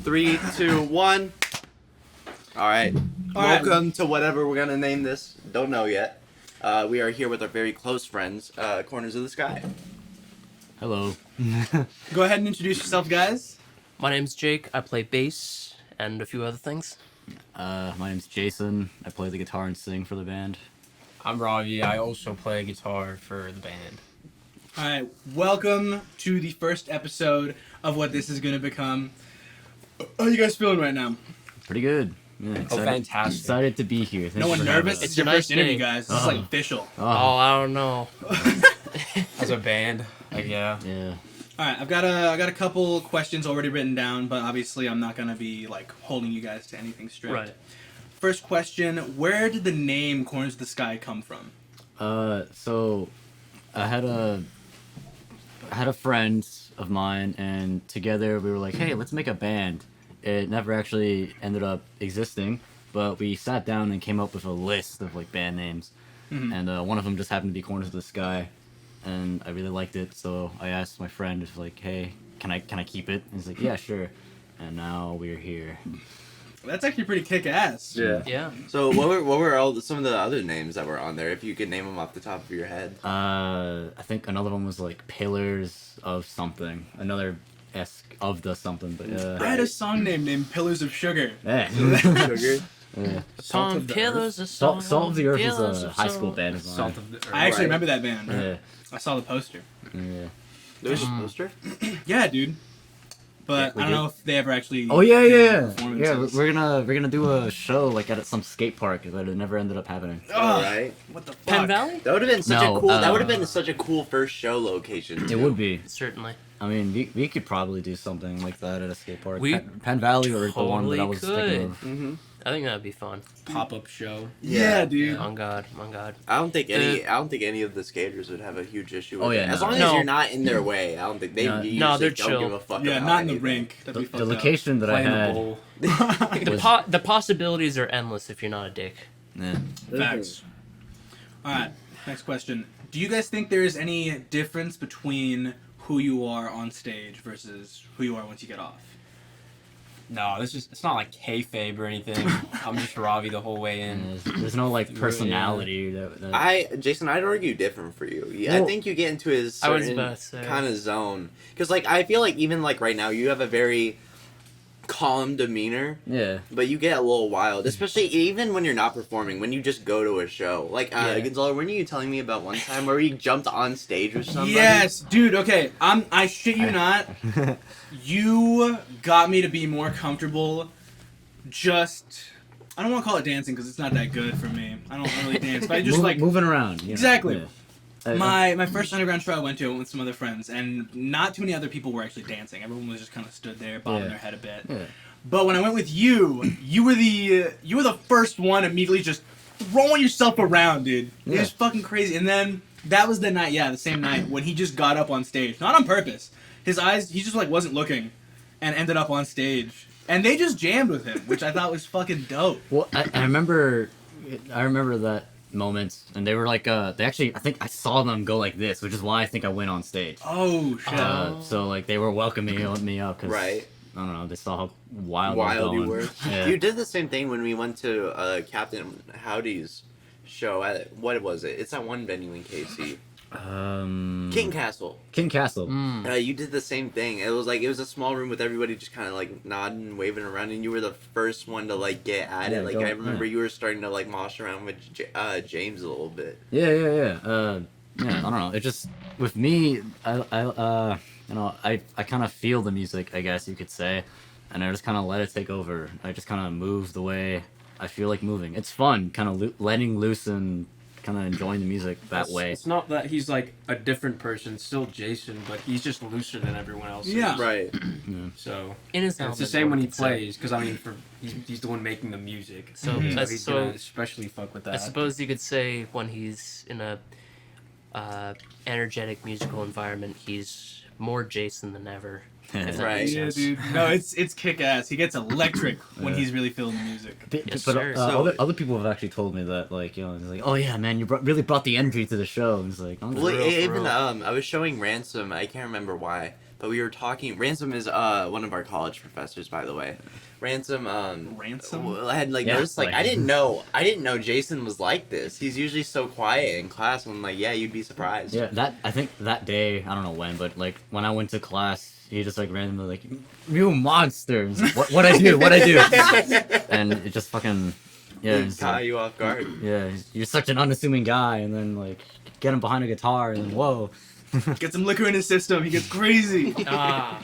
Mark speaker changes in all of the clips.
Speaker 1: 3, 2, 1. All right. Welcome to whatever we're gonna name this. Don't know yet. We are here with our very close friends, Corners of the Sky.
Speaker 2: Hello.
Speaker 3: Go ahead and introduce yourself, guys.
Speaker 4: My name's Jake. I play bass and a few other things.
Speaker 2: My name's Jason. I play the guitar and sing for the band.
Speaker 5: I'm Ravi. I also play guitar for the band.
Speaker 3: All right, welcome to the first episode of what this is going to become. How are you guys feeling right now?
Speaker 2: Pretty good. Yeah, excited,
Speaker 5: fantastic.
Speaker 2: Excited to be here. Thank
Speaker 3: No
Speaker 2: you
Speaker 3: one
Speaker 2: for having
Speaker 3: nervous?
Speaker 2: us.
Speaker 3: It's your
Speaker 4: a nice
Speaker 3: first interview,
Speaker 4: day.
Speaker 3: guys. This is like official.
Speaker 4: Oh, I don't know.
Speaker 5: As a band, yeah.
Speaker 2: Yeah.
Speaker 3: All right, I've got a couple questions already written down, but obviously I'm not going to be like holding you guys to anything strict.
Speaker 4: Right.
Speaker 3: First question, where did the name Corners of the Sky come from?
Speaker 2: So I had a friend of mine, and together we were like, hey, let's make a band. It never actually ended up existing, but we sat down and came up with a list of like band names, and one of them just happened to be Corners of the Sky, and I really liked it, so I asked my friend if like, hey, can I keep it? And he's like, yeah, sure. And now we're here.
Speaker 3: That's actually pretty kick-ass.
Speaker 1: Yeah.
Speaker 4: Yeah.
Speaker 1: So what were some of the other names that were on there? If you could name them off the top of your head.
Speaker 2: I think another one was like Pillars of something. Another of the something, but
Speaker 3: I had a song named Pillars of Sugar.
Speaker 2: yeah.
Speaker 1: Sugar.
Speaker 2: Yeah.
Speaker 5: Salt of the
Speaker 4: Pillars of
Speaker 2: Salt of the Earth is
Speaker 4: Pillars
Speaker 2: a
Speaker 4: of
Speaker 2: high school
Speaker 4: Salt.
Speaker 2: band of mine.
Speaker 5: Salt of the Earth.
Speaker 3: I actually
Speaker 1: Right.
Speaker 3: remember that band.
Speaker 2: Yeah.
Speaker 3: I saw the poster.
Speaker 2: Yeah.
Speaker 1: There's a poster.
Speaker 3: Yeah, dude. But
Speaker 2: We
Speaker 3: I don't
Speaker 2: did.
Speaker 3: know if they ever actually.
Speaker 2: Oh yeah,
Speaker 3: did
Speaker 2: yeah. Yeah,
Speaker 3: performances.
Speaker 2: we're gonna do a show like at some skate park, but it never ended up happening.
Speaker 1: All right.
Speaker 3: What the fuck?
Speaker 4: Penn Valley?
Speaker 1: That would have been such
Speaker 2: No,
Speaker 1: a cool. That would have been such a cool first show location.
Speaker 2: It
Speaker 1: too.
Speaker 2: would be.
Speaker 4: Certainly.
Speaker 2: I mean, we could probably do something like that at a skate park.
Speaker 4: We
Speaker 2: Penn Valley or the one that I
Speaker 4: totally
Speaker 2: was
Speaker 4: could.
Speaker 2: thinking of.
Speaker 1: Mm-hmm.
Speaker 4: I think that'd be fun.
Speaker 5: Pop-up show.
Speaker 3: Yeah, dude.
Speaker 4: On God. On God.
Speaker 1: I don't think any of the skaters would have a huge issue with
Speaker 2: Oh,
Speaker 1: it.
Speaker 2: yeah,
Speaker 1: As
Speaker 2: no.
Speaker 1: long as
Speaker 4: No.
Speaker 1: you're not in their way, I don't think they
Speaker 2: No.
Speaker 1: usually
Speaker 4: No, they're
Speaker 1: don't
Speaker 4: chill.
Speaker 1: give a fuck
Speaker 3: Yeah,
Speaker 1: about
Speaker 3: not in the
Speaker 1: anything.
Speaker 3: rink. That'd be
Speaker 2: The
Speaker 3: fucked up.
Speaker 2: location that I
Speaker 5: Play in the
Speaker 2: had.
Speaker 5: bowl.
Speaker 4: The possibilities are endless if you're not a dick.
Speaker 2: Yeah.
Speaker 3: Facts. All right. Next question. Do you guys think there is any difference between who you are on stage versus who you are once you get off?
Speaker 5: No, it's not like kayfabe or anything. I'm just Ravi the whole way in.
Speaker 2: And there's no like personality that
Speaker 1: Jason, I'd argue different for you. Yeah, I
Speaker 2: Well,
Speaker 1: think you get into a
Speaker 4: I was
Speaker 1: certain
Speaker 4: about to say.
Speaker 1: kind of zone. Because, like, I feel like even, like, right now, you have a very calm demeanor,
Speaker 2: yeah.
Speaker 1: but you get a little wild. Especially even when you're not performing, when you just go to a show. Like,
Speaker 2: Yeah.
Speaker 1: Gonzalo, weren't you telling me about one time where you jumped on stage with somebody?
Speaker 3: Yes, dude. Okay, I shit you not. You got me to be more comfortable. Just, I don't want to call it dancing because it's not that good for me. I don't really dance, but I just like
Speaker 2: moving around. You know?
Speaker 3: Exactly.
Speaker 2: Yeah.
Speaker 3: my first underground show I went to with some other friends, and not too many other people were actually dancing. Everyone was just kind of stood there, bobbing
Speaker 2: Yeah.
Speaker 3: their head a bit.
Speaker 2: Yeah.
Speaker 3: But when I went with you, you were the first one immediately just throwing yourself around, dude. It
Speaker 2: Yeah.
Speaker 3: was fucking crazy. And then that was the night, the same night when he just got up on stage, not on purpose. His eyes, he just like wasn't looking, and ended up on stage, and they just jammed with him, which I thought was fucking dope.
Speaker 2: Well, I remember that moment, and they were like, they actually, I think I saw them go like this, which is why I think I went on stage.
Speaker 3: Oh shit!
Speaker 2: So like they were welcoming me up, cause
Speaker 1: Right.
Speaker 2: I don't know, they saw how wild I was
Speaker 1: Wild you
Speaker 2: going.
Speaker 1: were.
Speaker 2: Yeah.
Speaker 1: You did the same thing when we went to Captain Howdy's show at, what was it? It's that one venue in KC. King Castle.
Speaker 2: King Castle.
Speaker 1: You did the same thing. It was a small room with everybody just kind of like nodding and waving around, and you were the first one to like get at
Speaker 2: Yeah,
Speaker 1: it. Like
Speaker 2: go-
Speaker 1: I remember
Speaker 2: yeah.
Speaker 1: you were starting to like mosh around with James a little bit.
Speaker 2: Yeah. Yeah, I don't know. It just with me, I kind of feel the music, I guess you could say, and I just kind of let it take over. I just kind of move the way I feel like moving. It's fun, kind of letting loose and kind of enjoying the music that way.
Speaker 5: It's not that he's like a different person, still Jason, but he's just looser than everyone else.
Speaker 3: Yeah.
Speaker 5: Is.
Speaker 1: Right.
Speaker 5: So
Speaker 4: In his
Speaker 5: it's
Speaker 4: element,
Speaker 5: the same when he
Speaker 4: one could say.
Speaker 5: plays, because I mean, he's the one making the music.
Speaker 4: So,
Speaker 3: Mhm.
Speaker 5: So
Speaker 4: that's
Speaker 5: he's
Speaker 4: so
Speaker 5: gonna especially fuck with that.
Speaker 4: I suppose you could say when he's in a energetic musical environment, he's more Jason than ever. If that
Speaker 1: Right.
Speaker 4: makes
Speaker 3: Yeah,
Speaker 4: sense.
Speaker 3: dude. No, it's kick ass. He gets electric when
Speaker 2: Yeah.
Speaker 3: he's really feeling the music.
Speaker 4: Yes,
Speaker 2: but
Speaker 4: sir.
Speaker 1: So-
Speaker 2: other people have actually told me that, like, you know, it's like, oh yeah, man, you really brought the energy to the show. And it's like, oh,
Speaker 1: Well,
Speaker 4: real, for
Speaker 1: even
Speaker 4: real.
Speaker 1: I was showing Ransom. I can't remember why, but we were talking. Ransom is one of our college professors, by the way. Ransom
Speaker 3: Ransom?
Speaker 1: I had
Speaker 2: Yeah,
Speaker 1: noticed
Speaker 2: like-
Speaker 1: I didn't know Jason was like this. He's usually so quiet in class. And I'm like, yeah, you'd be surprised.
Speaker 2: Yeah, I think that day, I don't know when, but like when I went to class, he just like randomly like, "You monsters! What I do? What I do?" And it just fucking, yeah,
Speaker 1: It
Speaker 2: it's
Speaker 1: caught
Speaker 2: like,
Speaker 1: you off guard.
Speaker 2: yeah, you're such an unassuming guy, and then like get him behind a guitar, and then whoa.
Speaker 3: Get some liquor in his system. He gets crazy.
Speaker 4: Ah,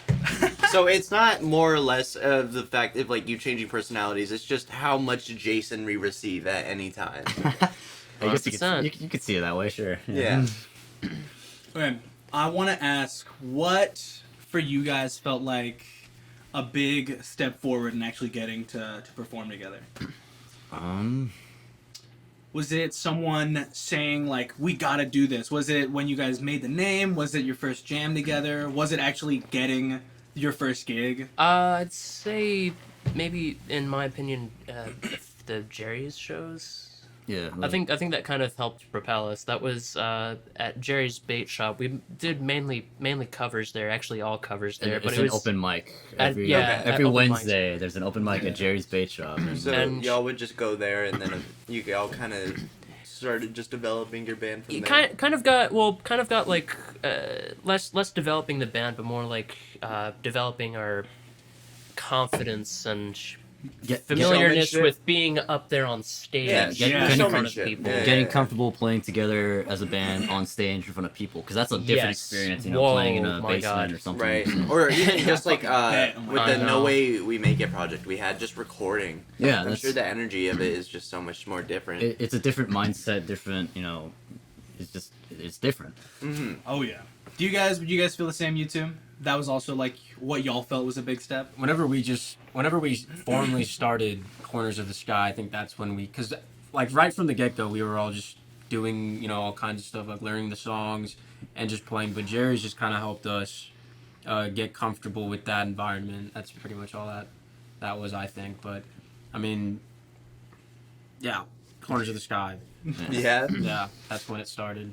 Speaker 1: So it's not more or less of the fact of like you changing personalities. It's just how much Jason we receive at any time.
Speaker 2: I guess
Speaker 4: 100%.
Speaker 2: you could see it that way, sure.
Speaker 1: Yeah.
Speaker 3: Okay, I want to ask what for you guys felt like a big step forward in actually getting to perform together.
Speaker 2: Um,
Speaker 3: Was it someone saying like we gotta do this? Was it when you guys made the name? Was it your first jam together? Was it actually getting your first gig?
Speaker 4: I'd say maybe, in my opinion, the Jerry's shows.
Speaker 2: yeah.
Speaker 4: I think that kind of helped propel us. That was at Jerry's Bait Shop. We did mainly covers there, actually all covers there.
Speaker 2: It's
Speaker 4: But
Speaker 2: an
Speaker 4: it was
Speaker 2: open mic
Speaker 4: At-
Speaker 2: every
Speaker 4: yeah, at
Speaker 2: every
Speaker 4: open mics.
Speaker 2: Wednesday. There's an open mic at Jerry's Bait Shop. And
Speaker 1: So
Speaker 4: And-
Speaker 1: y'all would just go there, and then you all kind of started just developing your band from
Speaker 4: You
Speaker 1: there.
Speaker 4: kind of got like less developing the band, but more like developing our confidence and familiarness
Speaker 1: showmanship.
Speaker 4: with being up there on stage
Speaker 1: Yeah,
Speaker 3: yeah.
Speaker 4: in front of
Speaker 1: showmanship.
Speaker 4: people.
Speaker 1: Yeah.
Speaker 2: getting comfortable playing together as a band on stage in front of people, because that's a different
Speaker 4: Yes.
Speaker 2: experience,
Speaker 4: Whoa,
Speaker 2: playing in a
Speaker 4: my
Speaker 2: basement
Speaker 4: God.
Speaker 2: or something.
Speaker 1: Right. Or even just like
Speaker 3: bet. Oh my
Speaker 1: with
Speaker 4: God.
Speaker 1: the
Speaker 4: I
Speaker 1: No
Speaker 4: know.
Speaker 1: Way We Make It project we had, just recording.
Speaker 2: Yeah,
Speaker 1: I'm
Speaker 2: that's
Speaker 1: sure the energy of it is just so much more different.
Speaker 2: it's a different mindset, different, it's different.
Speaker 3: Oh yeah. Would you guys feel the same, you two? That was also like what y'all felt was a big step.
Speaker 5: Whenever we formally started Corners of the Sky, I think that's when because like right from the get-go, we were all just doing, all kinds of stuff, like learning the songs and just playing. But Jerry's just kind of helped us get comfortable with that environment. That's pretty much all that was, I think. But I mean, yeah, Corners of the Sky.
Speaker 1: Yeah.
Speaker 5: Yeah, that's when it started.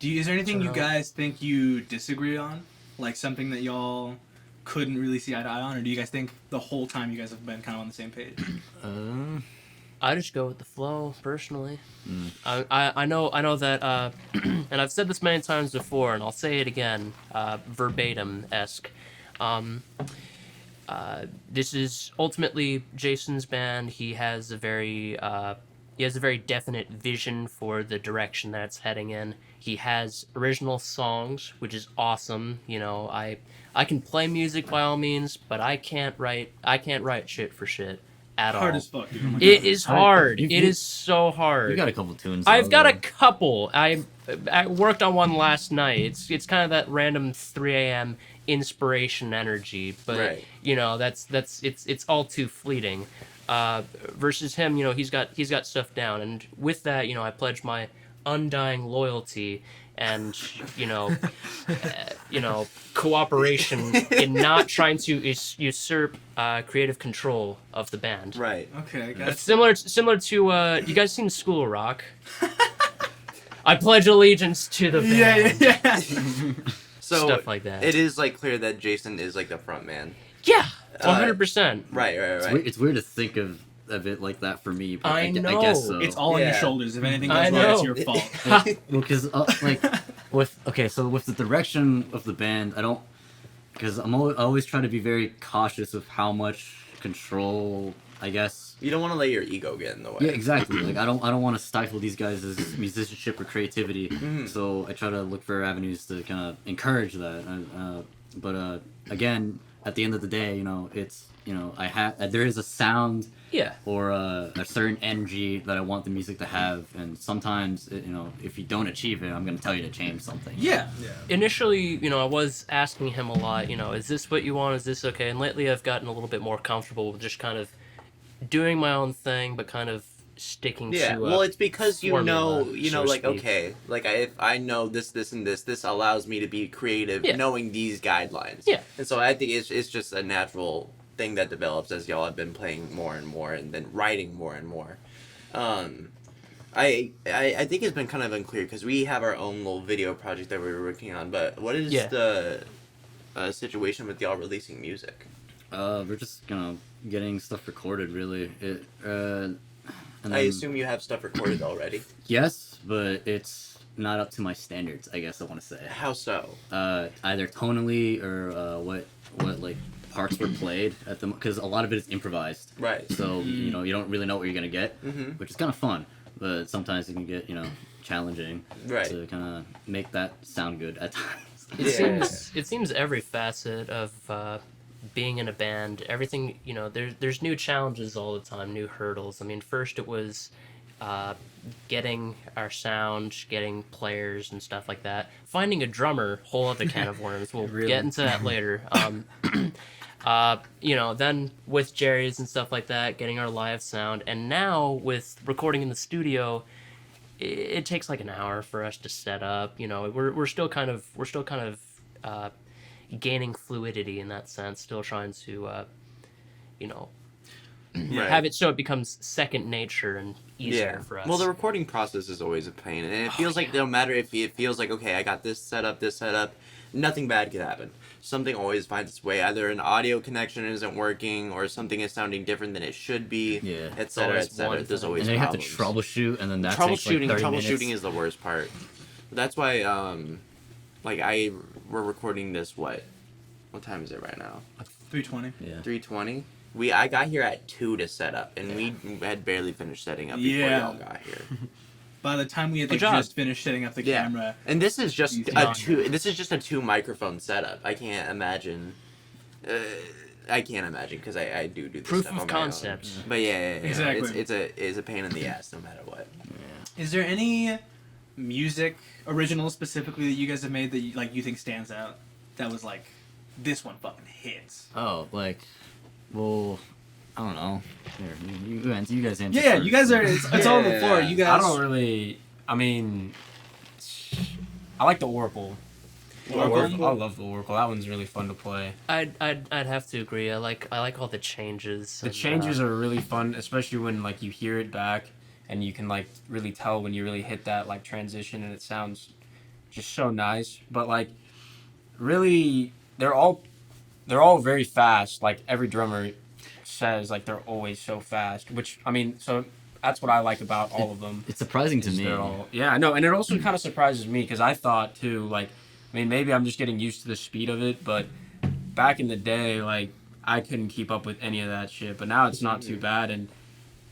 Speaker 3: Is there anything you
Speaker 4: So-
Speaker 3: guys think you disagree on? Like something that y'all couldn't really see eye to eye on? Or do you guys think the whole time you guys have been kind of on the same page?
Speaker 4: I just go with the flow personally. I know that, and I've said this many times before, and I'll say it again, verbatim esque. This is ultimately Jason's band. He has a very definite vision for the direction that it's heading in. He has original songs, which is awesome. I can play music by all means, but I can't write shit for shit at all.
Speaker 3: Hard as fuck, dude. Oh my
Speaker 4: It
Speaker 3: God.
Speaker 4: is hard.
Speaker 2: You-
Speaker 4: It is so hard.
Speaker 2: You got a couple tunes.
Speaker 4: I've
Speaker 2: though,
Speaker 4: got a
Speaker 2: though.
Speaker 4: couple. I worked on one last night. It's kind of that random 3 a.m. inspiration energy, but
Speaker 1: Right.
Speaker 4: it's all too fleeting. Versus him, he's got stuff down, and with that, I pledge my undying loyalty and cooperation in not trying to usurp creative control of the band.
Speaker 1: Right.
Speaker 3: Okay, I got
Speaker 4: It's similar to you guys seen School of Rock? I pledge allegiance to the band.
Speaker 3: yeah.
Speaker 1: So
Speaker 4: Stuff like that.
Speaker 1: It is like clear that Jason is like the front man.
Speaker 4: Yeah, 100%.
Speaker 1: Right.
Speaker 2: It's weird to think of it like that for me. But
Speaker 4: I
Speaker 2: I
Speaker 4: know.
Speaker 2: guess so.
Speaker 3: It's all on your
Speaker 1: Yeah.
Speaker 3: shoulders. If anything
Speaker 4: I
Speaker 3: goes wrong, it's
Speaker 4: know.
Speaker 3: your fault.
Speaker 2: Well, because with the direction of the band, because I always try to be very cautious of how much control, I guess.
Speaker 1: You don't want to let your ego get in the way.
Speaker 2: Yeah, exactly. Like I don't want to stifle these guys' musicianship or creativity. So I try to look for avenues to kind of encourage that. But again, at the end of the day, it's there is a sound
Speaker 4: Yeah.
Speaker 2: or a certain energy that I want the music to have, and sometimes if you don't achieve it, I'm going to tell you to change something.
Speaker 3: Yeah.
Speaker 4: Initially, I was asking him a lot, is this what you want? Is this okay? And lately I've gotten a little bit more comfortable with just kind of doing my own thing, but kind of sticking
Speaker 1: Yeah,
Speaker 4: to
Speaker 1: well, it's because you
Speaker 4: formula,
Speaker 1: know,
Speaker 4: so to
Speaker 1: like,
Speaker 4: speak.
Speaker 1: okay, like, if I know this and this allows me to be creative,
Speaker 4: Yeah.
Speaker 1: knowing these guidelines.
Speaker 4: Yeah.
Speaker 1: And so I think it's just a natural thing that develops as y'all have been playing more and more and then writing more and more. I think it's been kind of unclear because we have our own little video project that we were working on, but what is
Speaker 4: Yeah.
Speaker 1: situation with y'all releasing music?
Speaker 2: We're just getting stuff recorded. Really, and
Speaker 1: I
Speaker 2: then-
Speaker 1: assume you have stuff recorded already.
Speaker 2: yes, but it's not up to my standards. I guess I want to say.
Speaker 1: How so?
Speaker 2: Either tonally or what like parts were played at the because a lot of it is improvised.
Speaker 1: Right.
Speaker 2: So you don't really know what you're gonna get,
Speaker 1: Mhm.
Speaker 2: which is kind of fun, but sometimes it can get challenging
Speaker 1: Right.
Speaker 2: to kind of make that sound good at times.
Speaker 4: It seems every facet of being in a band, everything, there's new challenges all the time, new hurdles. I mean, first it was getting our sound, getting players and stuff like that. Finding a drummer, whole other can of worms. We'll
Speaker 5: Really?
Speaker 4: get into that later. Then with Jerry's and stuff like that, getting our live sound, and now with recording in the studio, it takes like an hour for us to set up. We're still kind of gaining fluidity in that sense. Still trying to
Speaker 1: Right.
Speaker 4: have it so it becomes second nature and easier for us.
Speaker 1: Well, the recording process is always a pain, and it feels like no matter if it feels like okay, I got this set up, nothing bad could happen. Something always finds its way. Either an audio connection isn't working, or something is sounding different than it should be.
Speaker 2: Yeah.
Speaker 1: etc.
Speaker 4: always
Speaker 1: etc.
Speaker 4: one
Speaker 1: There's
Speaker 4: thing.
Speaker 1: always
Speaker 2: And then you have to
Speaker 1: problems.
Speaker 2: troubleshoot, and then that takes like 30
Speaker 1: Troubleshooting
Speaker 2: minutes.
Speaker 1: is the worst part. That's why we're recording this what time is it right now?
Speaker 3: 320.
Speaker 2: Yeah.
Speaker 1: 3:20. I got here at 2 to set up, and we had barely finished setting up before
Speaker 3: Yeah.
Speaker 1: y'all got here.
Speaker 3: By the time we had
Speaker 4: Good job.
Speaker 3: just finished setting up the
Speaker 1: Yeah.
Speaker 3: camera,
Speaker 1: And this is just
Speaker 3: He's
Speaker 1: a
Speaker 3: gone.
Speaker 1: This is just a 2 microphone setup. I can't imagine. Because I do this
Speaker 4: Proof
Speaker 1: stuff
Speaker 4: of
Speaker 1: on my own.
Speaker 4: concept.
Speaker 1: But yeah.
Speaker 3: Exactly.
Speaker 1: It's a pain in the ass no matter what.
Speaker 3: is there any music original specifically that you guys have made that you think stands out? That was like, this one fucking hits.
Speaker 2: Oh, well, I don't know. Here, you guys answer.
Speaker 3: Yeah,
Speaker 2: first.
Speaker 3: you guys are. It's all on the floor. You guys.
Speaker 5: I don't really. I mean, I like the Oracle.
Speaker 3: Oracle?
Speaker 5: I love the Oracle. That one's really fun to play.
Speaker 4: I'd have to agree. I like all the changes.
Speaker 5: The changes are really fun, especially when like you hear it back and you can like really tell when you really hit that like transition and it sounds just so nice. But like really they're all very fast. Like every drummer says like they're always so fast, which I mean, so that's what I like about all of them.
Speaker 2: It's surprising to
Speaker 5: is
Speaker 2: me.
Speaker 5: they're all- yeah, I know, and it also kind of surprises me because I thought too, like, I mean, maybe I'm just getting used to the speed of it, but back in the day, like, I couldn't keep up with any of that shit. But now it's not too bad, and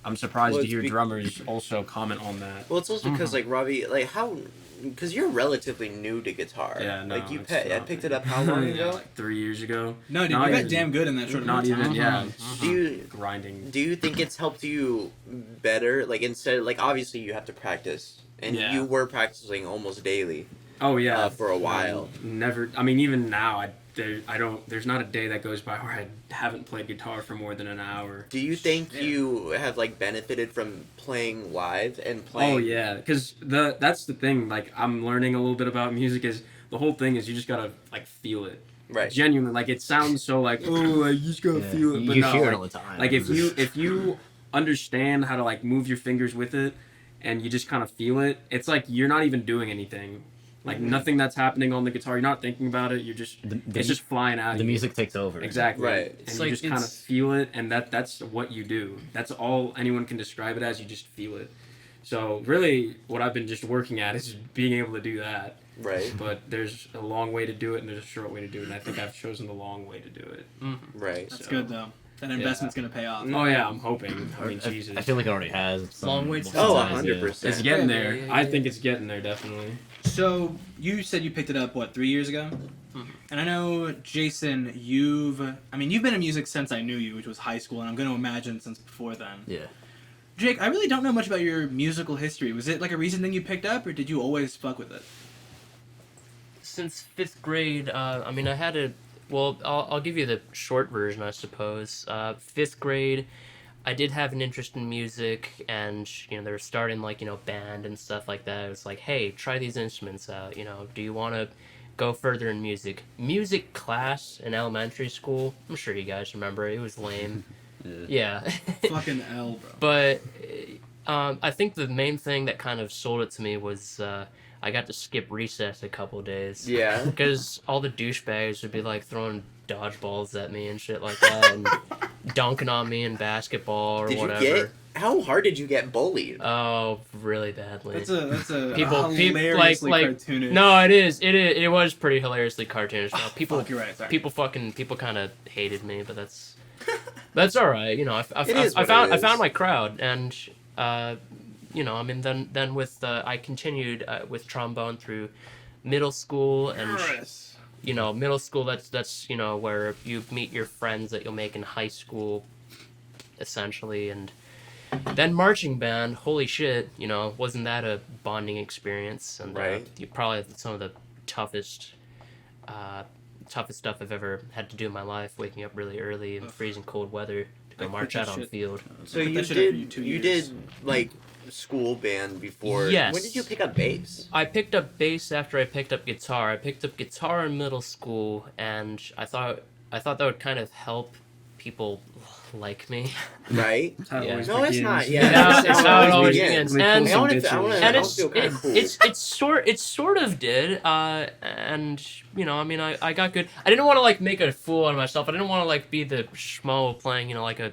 Speaker 5: I'm surprised
Speaker 1: Well,
Speaker 5: to
Speaker 1: it's
Speaker 5: hear
Speaker 1: be-
Speaker 5: drummers also comment on that.
Speaker 1: Well, it's also because like Robbie, like how, because you're relatively new to guitar.
Speaker 5: Yeah, no,
Speaker 1: Like you
Speaker 5: it's
Speaker 1: I
Speaker 5: not.
Speaker 1: picked it up how long
Speaker 5: Yeah,
Speaker 1: ago?
Speaker 5: like 3 years ago.
Speaker 3: No, dude,
Speaker 5: Not
Speaker 3: you got
Speaker 5: even-
Speaker 3: damn good in that short
Speaker 5: Not
Speaker 3: amount of
Speaker 5: even,
Speaker 3: time.
Speaker 5: yeah.
Speaker 1: Do you
Speaker 5: Grinding.
Speaker 1: do you think it's helped you better? Like instead, like obviously you have to practice, and
Speaker 5: Yeah.
Speaker 1: you were practicing almost daily.
Speaker 5: Oh yeah,
Speaker 1: for a while.
Speaker 5: Never. I mean, even now, there's not a day that goes by where I haven't played guitar for more than an hour.
Speaker 1: Do you think
Speaker 3: Yeah.
Speaker 1: you have like benefited from playing live and playing?
Speaker 5: Oh yeah, because that's the thing. Like I'm learning a little bit about music. Is the whole thing is you just gotta like feel it.
Speaker 1: Right.
Speaker 5: Genuinely, like it sounds so like oh, you just gotta
Speaker 2: Yeah.
Speaker 5: feel it. But
Speaker 2: You
Speaker 5: no,
Speaker 2: hear
Speaker 5: like,
Speaker 2: it all the time.
Speaker 5: like if you understand how to like move your fingers with it, and you just kind of feel it, it's like you're not even doing anything. Like nothing that's happening on the guitar, you're not thinking about it. You're just it's just flying out. of
Speaker 2: the
Speaker 5: you.
Speaker 2: music takes over.
Speaker 5: Exactly.
Speaker 1: Right.
Speaker 5: And
Speaker 4: It's
Speaker 5: you
Speaker 4: like-
Speaker 5: just kind of
Speaker 4: it's-
Speaker 5: feel it, and that's what you do. That's all anyone can describe it as. You just feel it. So really, what I've been just working at is being able to do that.
Speaker 1: Right.
Speaker 5: But there's a long way to do it, and there's a short way to do it, and I think I've chosen the long way to do it.
Speaker 1: Right.
Speaker 3: That's
Speaker 5: So-
Speaker 3: good though. That investment's gonna pay off.
Speaker 5: Oh yeah, I'm hoping. I mean, Jesus,
Speaker 2: I feel like it already has.
Speaker 4: Long way to
Speaker 1: Oh,
Speaker 4: sometimes,
Speaker 1: 100%.
Speaker 5: it's getting
Speaker 4: Yeah,
Speaker 5: there.
Speaker 4: yeah,
Speaker 5: I
Speaker 4: yeah.
Speaker 5: think it's getting there definitely.
Speaker 3: So you said you picked it up 3 years ago, and I know Jason, you've been in music since I knew you, which was high school, and I'm going to imagine since before then.
Speaker 2: Yeah.
Speaker 3: Jake, I really don't know much about your musical history. Was it like a recent thing you picked up, or did you always fuck with it?
Speaker 4: Since fifth grade, I mean, I had a. Well, I'll give you the short version, I suppose. Fifth grade, I did have an interest in music, and they were starting band and stuff like that. It was like, hey, try these instruments out. Do you want to go further in music? Music class in elementary school. I'm sure you guys remember. It was lame. Yeah.
Speaker 3: Fucking L, bro.
Speaker 4: But I think the main thing that kind of sold it to me was I got to skip recess a couple days.
Speaker 1: Yeah.
Speaker 4: Because all the douchebags would be like throwing dodgeballs at me and shit like that, and dunking on me in basketball or
Speaker 1: Did
Speaker 4: whatever.
Speaker 1: you get? How hard did you get bullied?
Speaker 4: Oh, really badly.
Speaker 3: That's a
Speaker 4: People-
Speaker 3: hilariously
Speaker 4: like-
Speaker 3: cartoonish.
Speaker 4: No, it was pretty hilariously cartoonish. No, people
Speaker 3: Fuck, you're right. Sorry.
Speaker 4: people kind of hated me, but that's all right. You know,
Speaker 1: It is
Speaker 4: I
Speaker 1: what
Speaker 4: found
Speaker 1: it
Speaker 4: I
Speaker 1: is.
Speaker 4: found my crowd, and you know, I mean, then with I continued with trombone through middle school, and
Speaker 3: Yes.
Speaker 4: you know, middle school that's you know where you meet your friends that you'll make in high school, essentially, and then marching band. Holy shit, you know, wasn't that a bonding experience? And
Speaker 1: Right.
Speaker 4: you probably some of the toughest stuff I've ever had to do in my life. Waking up really early in freezing cold weather to go
Speaker 3: I
Speaker 4: march
Speaker 3: quit
Speaker 4: out
Speaker 3: that
Speaker 4: on the
Speaker 3: shit.
Speaker 4: field.
Speaker 1: So
Speaker 3: Put
Speaker 1: you
Speaker 3: that shit up for
Speaker 1: did
Speaker 3: 2
Speaker 1: you
Speaker 3: years.
Speaker 1: did like school band before.
Speaker 4: Yes.
Speaker 1: When did you pick up bass?
Speaker 4: I picked up bass after I picked up guitar. I picked up guitar in middle school, and I thought that would kind of help people like me.
Speaker 1: Right?
Speaker 5: That's how it
Speaker 4: Yeah.
Speaker 5: always
Speaker 1: No, it's
Speaker 5: begins.
Speaker 1: not.
Speaker 4: Yeah,
Speaker 1: Yeah,
Speaker 4: that's
Speaker 1: that's
Speaker 4: how it always begins.
Speaker 5: We pull
Speaker 4: And-
Speaker 1: I
Speaker 5: some
Speaker 1: want to.
Speaker 5: bitches.
Speaker 1: I want to.
Speaker 4: And
Speaker 1: I
Speaker 4: it's
Speaker 1: feel kind of cool.
Speaker 4: it sort of did, and you know, I mean, I got good. I didn't want to like make a fool out of myself. I didn't want to like be the schmo playing, you know, like a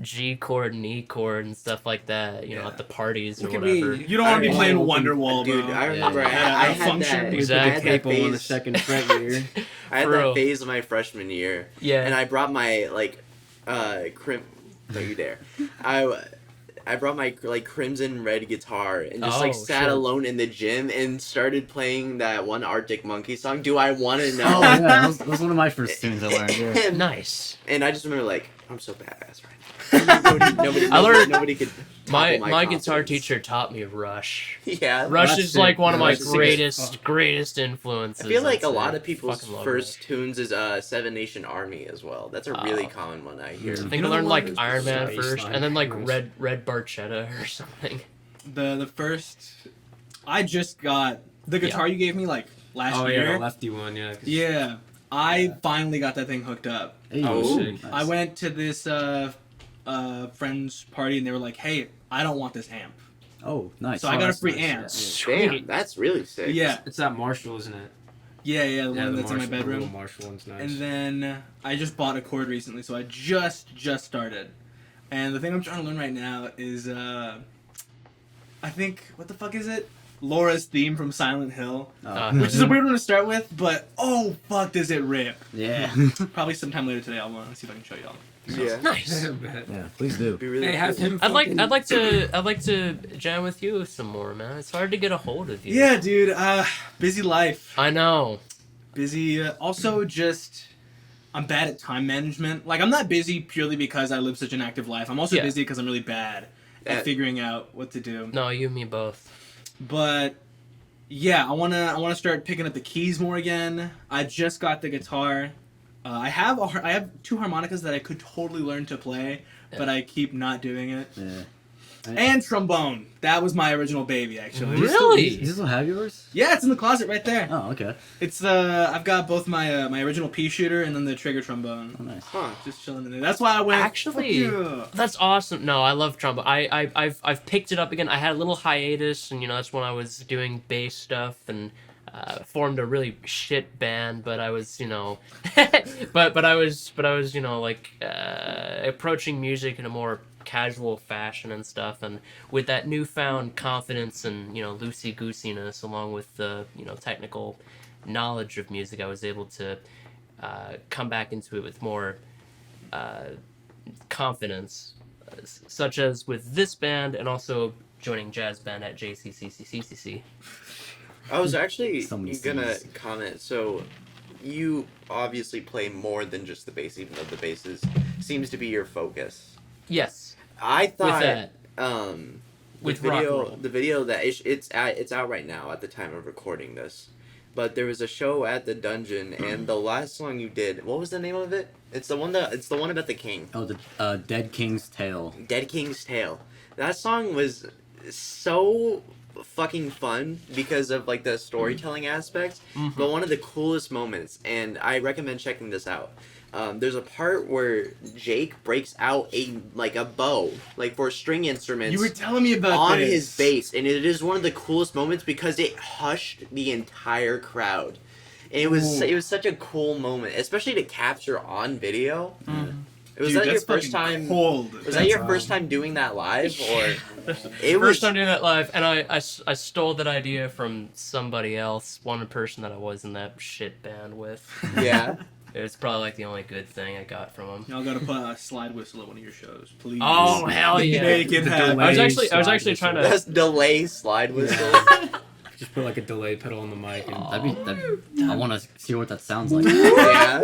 Speaker 4: G chord and E chord and stuff like that, you know,
Speaker 3: Yeah.
Speaker 4: at the parties or
Speaker 3: Look at me.
Speaker 4: whatever.
Speaker 3: You don't want to be
Speaker 1: I
Speaker 3: playing
Speaker 1: remember-
Speaker 3: Wonderwall,
Speaker 1: Dude,
Speaker 3: bro.
Speaker 1: I remember
Speaker 4: Yeah.
Speaker 1: I had
Speaker 3: Function.
Speaker 1: that.
Speaker 4: Exactly.
Speaker 1: I had that
Speaker 5: Capo on the
Speaker 1: phase.
Speaker 5: second fret here.
Speaker 1: I had
Speaker 4: For real.
Speaker 1: that phase of my freshman year,
Speaker 4: Yeah.
Speaker 1: and I brought my like, don't you dare! I brought my like crimson red guitar and just like
Speaker 4: Oh,
Speaker 1: sat
Speaker 4: shit.
Speaker 1: alone in the gym and started playing that one Arctic Monkey song. Do I want to know?
Speaker 2: Oh yeah, that was one of my first tunes I learned. Yeah.
Speaker 1: and,
Speaker 4: Nice.
Speaker 1: and I just remember like I'm so badass right now. nobody,
Speaker 4: I learned-
Speaker 1: nobody could.
Speaker 4: My
Speaker 1: topple
Speaker 4: guitar
Speaker 1: confidence.
Speaker 4: teacher taught me Rush.
Speaker 1: Yeah.
Speaker 4: Rush
Speaker 5: That's
Speaker 4: is
Speaker 5: sick.
Speaker 4: like one of my
Speaker 1: Rush is sick as
Speaker 4: greatest influences.
Speaker 1: I feel like
Speaker 4: I'd
Speaker 1: a
Speaker 4: say.
Speaker 1: lot of people's
Speaker 4: Fucking love
Speaker 1: first
Speaker 4: Rush.
Speaker 1: tunes is Seven Nation Army as well. That's a really common one I hear.
Speaker 4: I think
Speaker 3: You
Speaker 4: I
Speaker 3: know
Speaker 4: learned
Speaker 3: what
Speaker 4: like
Speaker 3: is
Speaker 4: Iron Man
Speaker 5: Space
Speaker 4: first,
Speaker 5: Line.
Speaker 4: and then like
Speaker 5: Nice.
Speaker 4: Red Barchetta or something.
Speaker 3: The first, I just got the guitar you gave me like last
Speaker 5: Oh
Speaker 3: year.
Speaker 5: yeah, the lefty one. Yeah. 'cause-
Speaker 3: Yeah, I finally got that thing hooked up.
Speaker 2: Hey,
Speaker 1: Oh,
Speaker 5: sick.
Speaker 2: nice.
Speaker 3: I went to this friend's party and they were like, "Hey, I don't want this amp."
Speaker 2: Oh, nice.
Speaker 3: So I got a
Speaker 2: that's
Speaker 3: free
Speaker 2: nice.
Speaker 3: amp.
Speaker 2: Yeah.
Speaker 1: Damn,
Speaker 4: Sweet.
Speaker 1: that's really sick.
Speaker 3: Yeah,
Speaker 5: It's that Marshall, isn't it?
Speaker 3: yeah, the
Speaker 5: Yeah,
Speaker 3: one
Speaker 5: the
Speaker 3: that's in my
Speaker 5: Marshall, the little
Speaker 3: bedroom.
Speaker 5: Marshall one's nice.
Speaker 3: And then I just bought a chord recently, so I just started. And the thing I'm trying to learn right now is I think what the fuck is it? Laura's theme from Silent Hill,
Speaker 2: Oh,
Speaker 3: which is a weird one to start with, but oh fuck, does it rip?
Speaker 2: yeah.
Speaker 3: Probably sometime later today. I'll see if I can show y'all.
Speaker 1: Yeah.
Speaker 4: Nice.
Speaker 2: Yeah, please do.
Speaker 1: Be really
Speaker 5: Hey, have
Speaker 1: cool.
Speaker 5: him.
Speaker 4: I'd like
Speaker 5: fucking-
Speaker 4: to jam with you some more, man. It's hard to get a hold of you.
Speaker 3: Yeah, dude. Busy life.
Speaker 4: I know.
Speaker 3: Busy. Also, just I'm bad at time management. Like I'm not busy purely because I live such an active life. I'm also
Speaker 4: Yeah.
Speaker 3: busy because I'm really bad at
Speaker 1: That-
Speaker 3: figuring out what to do.
Speaker 4: No, you and me both.
Speaker 3: But yeah, I wanna start picking up the keys more again. I just got the guitar. I have two harmonicas that I could totally learn to play, but I keep not doing it.
Speaker 2: Yeah.
Speaker 3: And trombone. That was my original baby, actually.
Speaker 4: Really?
Speaker 2: Do you still have yours?
Speaker 3: Yeah, it's in the closet right there.
Speaker 2: Oh, okay.
Speaker 3: It's I've got both my my original pea shooter and then the trigger trombone.
Speaker 2: Oh, nice.
Speaker 1: Huh.
Speaker 3: Just chilling in there. That's why I went.
Speaker 4: Actually,
Speaker 3: fuck yeah.
Speaker 4: That's awesome. No, I love trombone. I've picked it up again. I had a little hiatus, and you know that's when I was doing bass stuff and formed a really shit band. But I was, you know, but I was, you know, like approaching music in a more casual fashion and stuff, and with that newfound confidence and you know loosey goosiness, along with the you know technical knowledge of music, I was able to come back into it with more confidence, such as with this band and also joining jazz band at JCCCCCC.
Speaker 1: I was actually
Speaker 2: So many
Speaker 1: gonna
Speaker 2: C's.
Speaker 1: comment. So, you obviously play more than just the bass, even though the bass seems to be your focus.
Speaker 4: Yes,
Speaker 1: I thought
Speaker 4: that,
Speaker 1: the
Speaker 4: with rock and
Speaker 1: video,
Speaker 4: roll.
Speaker 1: the video that it's out right now at the time of recording this. But there was a show at the dungeon, and the last song you did, what was the name of it? It's the one about the king,
Speaker 2: Oh, the Dead King's Tale.
Speaker 1: Dead King's Tale. That song was so fucking fun because of like the storytelling aspect, but one of the coolest moments, and I recommend checking this out. there's a part where Jake breaks out a bow, like for string instruments.
Speaker 3: You were telling me about
Speaker 1: on
Speaker 3: this.
Speaker 1: his bass, and it is one of the coolest moments because it hushed the entire crowd. And it was such a cool moment, especially to capture on video. Was
Speaker 3: Dude,
Speaker 1: that your
Speaker 3: that's
Speaker 1: first
Speaker 3: fucking
Speaker 1: time?
Speaker 3: Cold.
Speaker 1: Was that your first time doing that live, or it was?
Speaker 4: First time doing that live, and I stole that idea from somebody else, one person that I was in that shit band with.
Speaker 1: Yeah.
Speaker 4: It's probably like the only good thing I got from him.
Speaker 3: Y'all gotta put a slide whistle at one of your shows, please.
Speaker 4: Oh hell yeah!
Speaker 3: Make it happen.
Speaker 4: I was actually trying to.
Speaker 1: That's delay slide whistle.
Speaker 5: Just put like a delay pedal on the mic. And...
Speaker 2: I want to see what that sounds like.
Speaker 1: Yeah.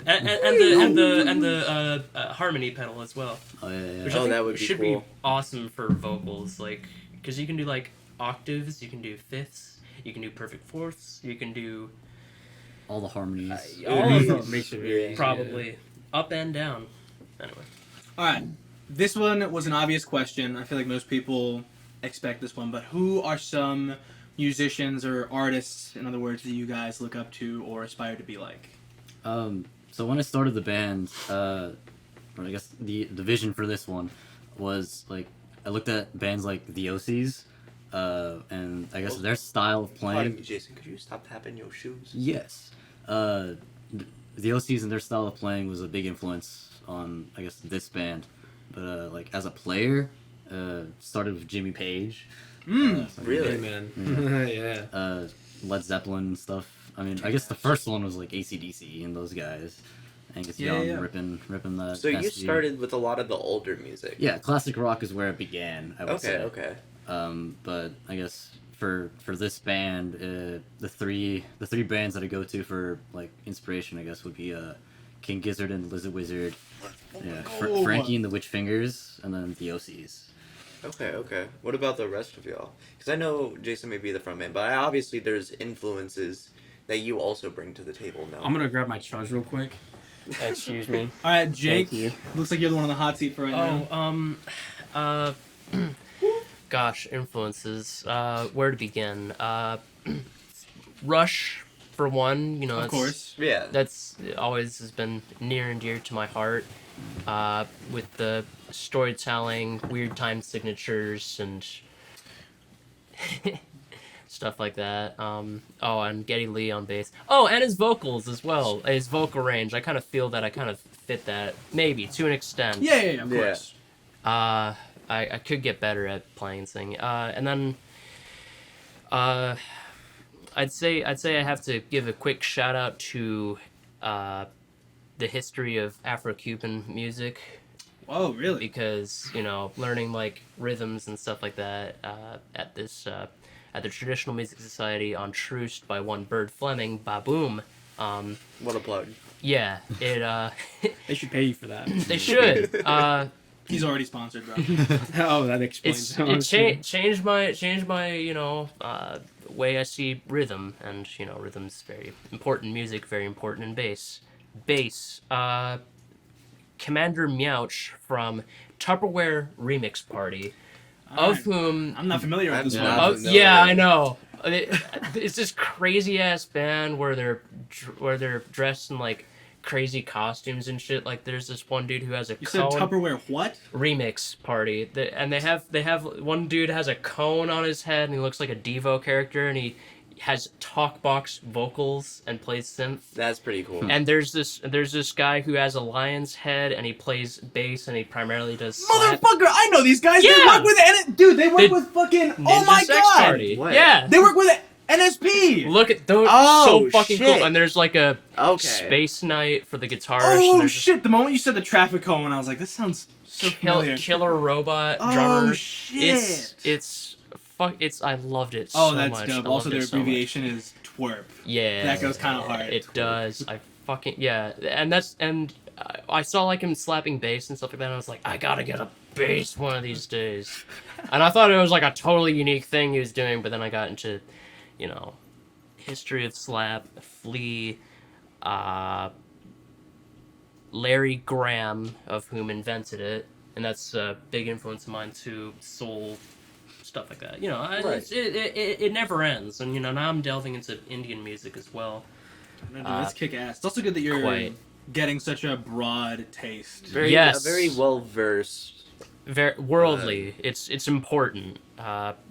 Speaker 4: and the harmony pedal as well.
Speaker 2: Oh yeah, yeah.
Speaker 4: Which
Speaker 1: Oh,
Speaker 4: I think
Speaker 1: that would be
Speaker 4: should
Speaker 1: cool.
Speaker 4: be awesome for vocals, like because you can do like octaves, you can do fifths, you can do perfect fourths, you can do
Speaker 2: All the harmonies.
Speaker 4: all of them,
Speaker 5: Makes it very
Speaker 4: probably up and down. Anyway,
Speaker 3: All right, this one was an obvious question. I feel like most people expect this one, but who are some musicians or artists, in other words, that you guys look up to or aspire to be like?
Speaker 2: So when I started the band, or I guess the vision for this one was like I looked at bands like the OCs, and I guess their style of
Speaker 1: Pardon me,
Speaker 2: playing.
Speaker 1: Jason. Could you stop tapping your shoes?
Speaker 2: Yes, the OCs and their style of playing was a big influence on I guess this band, but like as a player, started with Jimmy Page.
Speaker 1: Really?
Speaker 5: Hey, man. Yeah.
Speaker 2: Led Zeppelin and stuff. I mean, I guess the first one was like AC/DC and those guys. Angus Young ripping that.
Speaker 1: So you
Speaker 2: SG.
Speaker 1: started with a lot of the older music.
Speaker 2: Yeah, classic rock is where it began. I would
Speaker 1: Okay.
Speaker 2: say.
Speaker 1: Okay.
Speaker 2: But I guess for this band, the three bands that I go to for like inspiration, I guess would be King Gizzard and Lizard Wizard, yeah, Frankie and the Witch Fingers, and then the OCs.
Speaker 1: Okay. Okay. What about the rest of y'all? Because I know Jason may be the front man, but obviously there's influences that you also bring to the table now.
Speaker 5: I'm gonna grab my charge real quick.
Speaker 4: excuse me.
Speaker 3: All right, Jake.
Speaker 5: Thank you.
Speaker 3: Looks like you're the one on the hot seat for right now.
Speaker 4: Gosh, influences. Where to begin? Rush, for one. You know,
Speaker 3: Of course.
Speaker 1: Yeah.
Speaker 4: That's always has been near and dear to my heart. With the storytelling, weird time signatures, and stuff like that. And Geddy Lee on bass. Oh, and his vocals as well. His vocal range. I kind of feel that I kind of fit that, maybe, to an extent.
Speaker 3: Yeah, of
Speaker 1: Yeah.
Speaker 3: course.
Speaker 4: I could get better at playing and singing. And then I'd say I have to give a quick shout out to the history of Afro-Cuban music,
Speaker 3: Whoa, really?
Speaker 4: because learning like rhythms and stuff like that at the Traditional Music Society on Troost by one Bird Fleming, Baboom.
Speaker 1: What a plug.
Speaker 4: Yeah, it
Speaker 5: They should pay you for that.
Speaker 4: they should.
Speaker 3: He's already sponsored, bro.
Speaker 5: Oh, that explains.
Speaker 4: Changed my way I see rhythm, and rhythm's very important. Music very important in bass. Commander Meouch from Tupperware Remix Party,
Speaker 3: Alright.
Speaker 4: of whom
Speaker 3: I'm not familiar with this
Speaker 1: I'm
Speaker 3: one.
Speaker 1: not.
Speaker 4: oh, yeah, I know. It's this crazy ass band where they're dressed in like crazy costumes and shit. Like there's this one dude who has a
Speaker 3: You said
Speaker 4: cone.
Speaker 3: Tupperware what?
Speaker 4: Remix Party, and they have one dude has a cone on his head and he looks like a Devo character, and he has talk box vocals and plays synth.
Speaker 1: That's pretty cool.
Speaker 4: And there's this guy who has a lion's head and he plays bass and he primarily does slap.
Speaker 3: Motherfucker, I know these guys. They
Speaker 4: Yeah.
Speaker 3: work with dude. They work
Speaker 4: The
Speaker 3: with fucking.
Speaker 4: Ninja
Speaker 3: Oh my
Speaker 4: Sex
Speaker 3: god.
Speaker 4: Party.
Speaker 1: What?
Speaker 4: Yeah.
Speaker 3: They work with NSP.
Speaker 4: Look at those,
Speaker 1: Oh,
Speaker 4: so fucking
Speaker 1: shit.
Speaker 4: cool. And there's like a
Speaker 1: Okay.
Speaker 4: space night for the guitarist. and
Speaker 3: Oh
Speaker 4: there's
Speaker 3: shit! The moment you said the traffic cone, I was like, this sounds so familiar.
Speaker 4: Killer Robot
Speaker 3: Oh,
Speaker 4: drummer.
Speaker 3: shit.
Speaker 4: It's I loved it
Speaker 3: Oh,
Speaker 4: so
Speaker 3: that's
Speaker 4: much.
Speaker 3: dope.
Speaker 4: I
Speaker 3: Also,
Speaker 4: loved
Speaker 3: their
Speaker 4: it so much.
Speaker 3: abbreviation is twerp.
Speaker 4: Yeah,
Speaker 3: That goes kind of hard.
Speaker 4: it does. And I saw like him slapping bass and stuff like that, and I was like, I gotta get a bass one of these days. And I thought it was like a totally unique thing he was doing, but then I got into, history of slap, Flea, Larry Graham, of whom invented it, and that's a big influence of mine too. Soul, stuff like that.
Speaker 1: Right.
Speaker 4: It never ends, and now I'm delving into Indian music as well.
Speaker 3: No, dude, that's kick ass. It's also good that you're
Speaker 4: Quite.
Speaker 3: getting such a broad taste.
Speaker 4: Yes.
Speaker 1: A very well versed.
Speaker 4: Very worldly. It's important.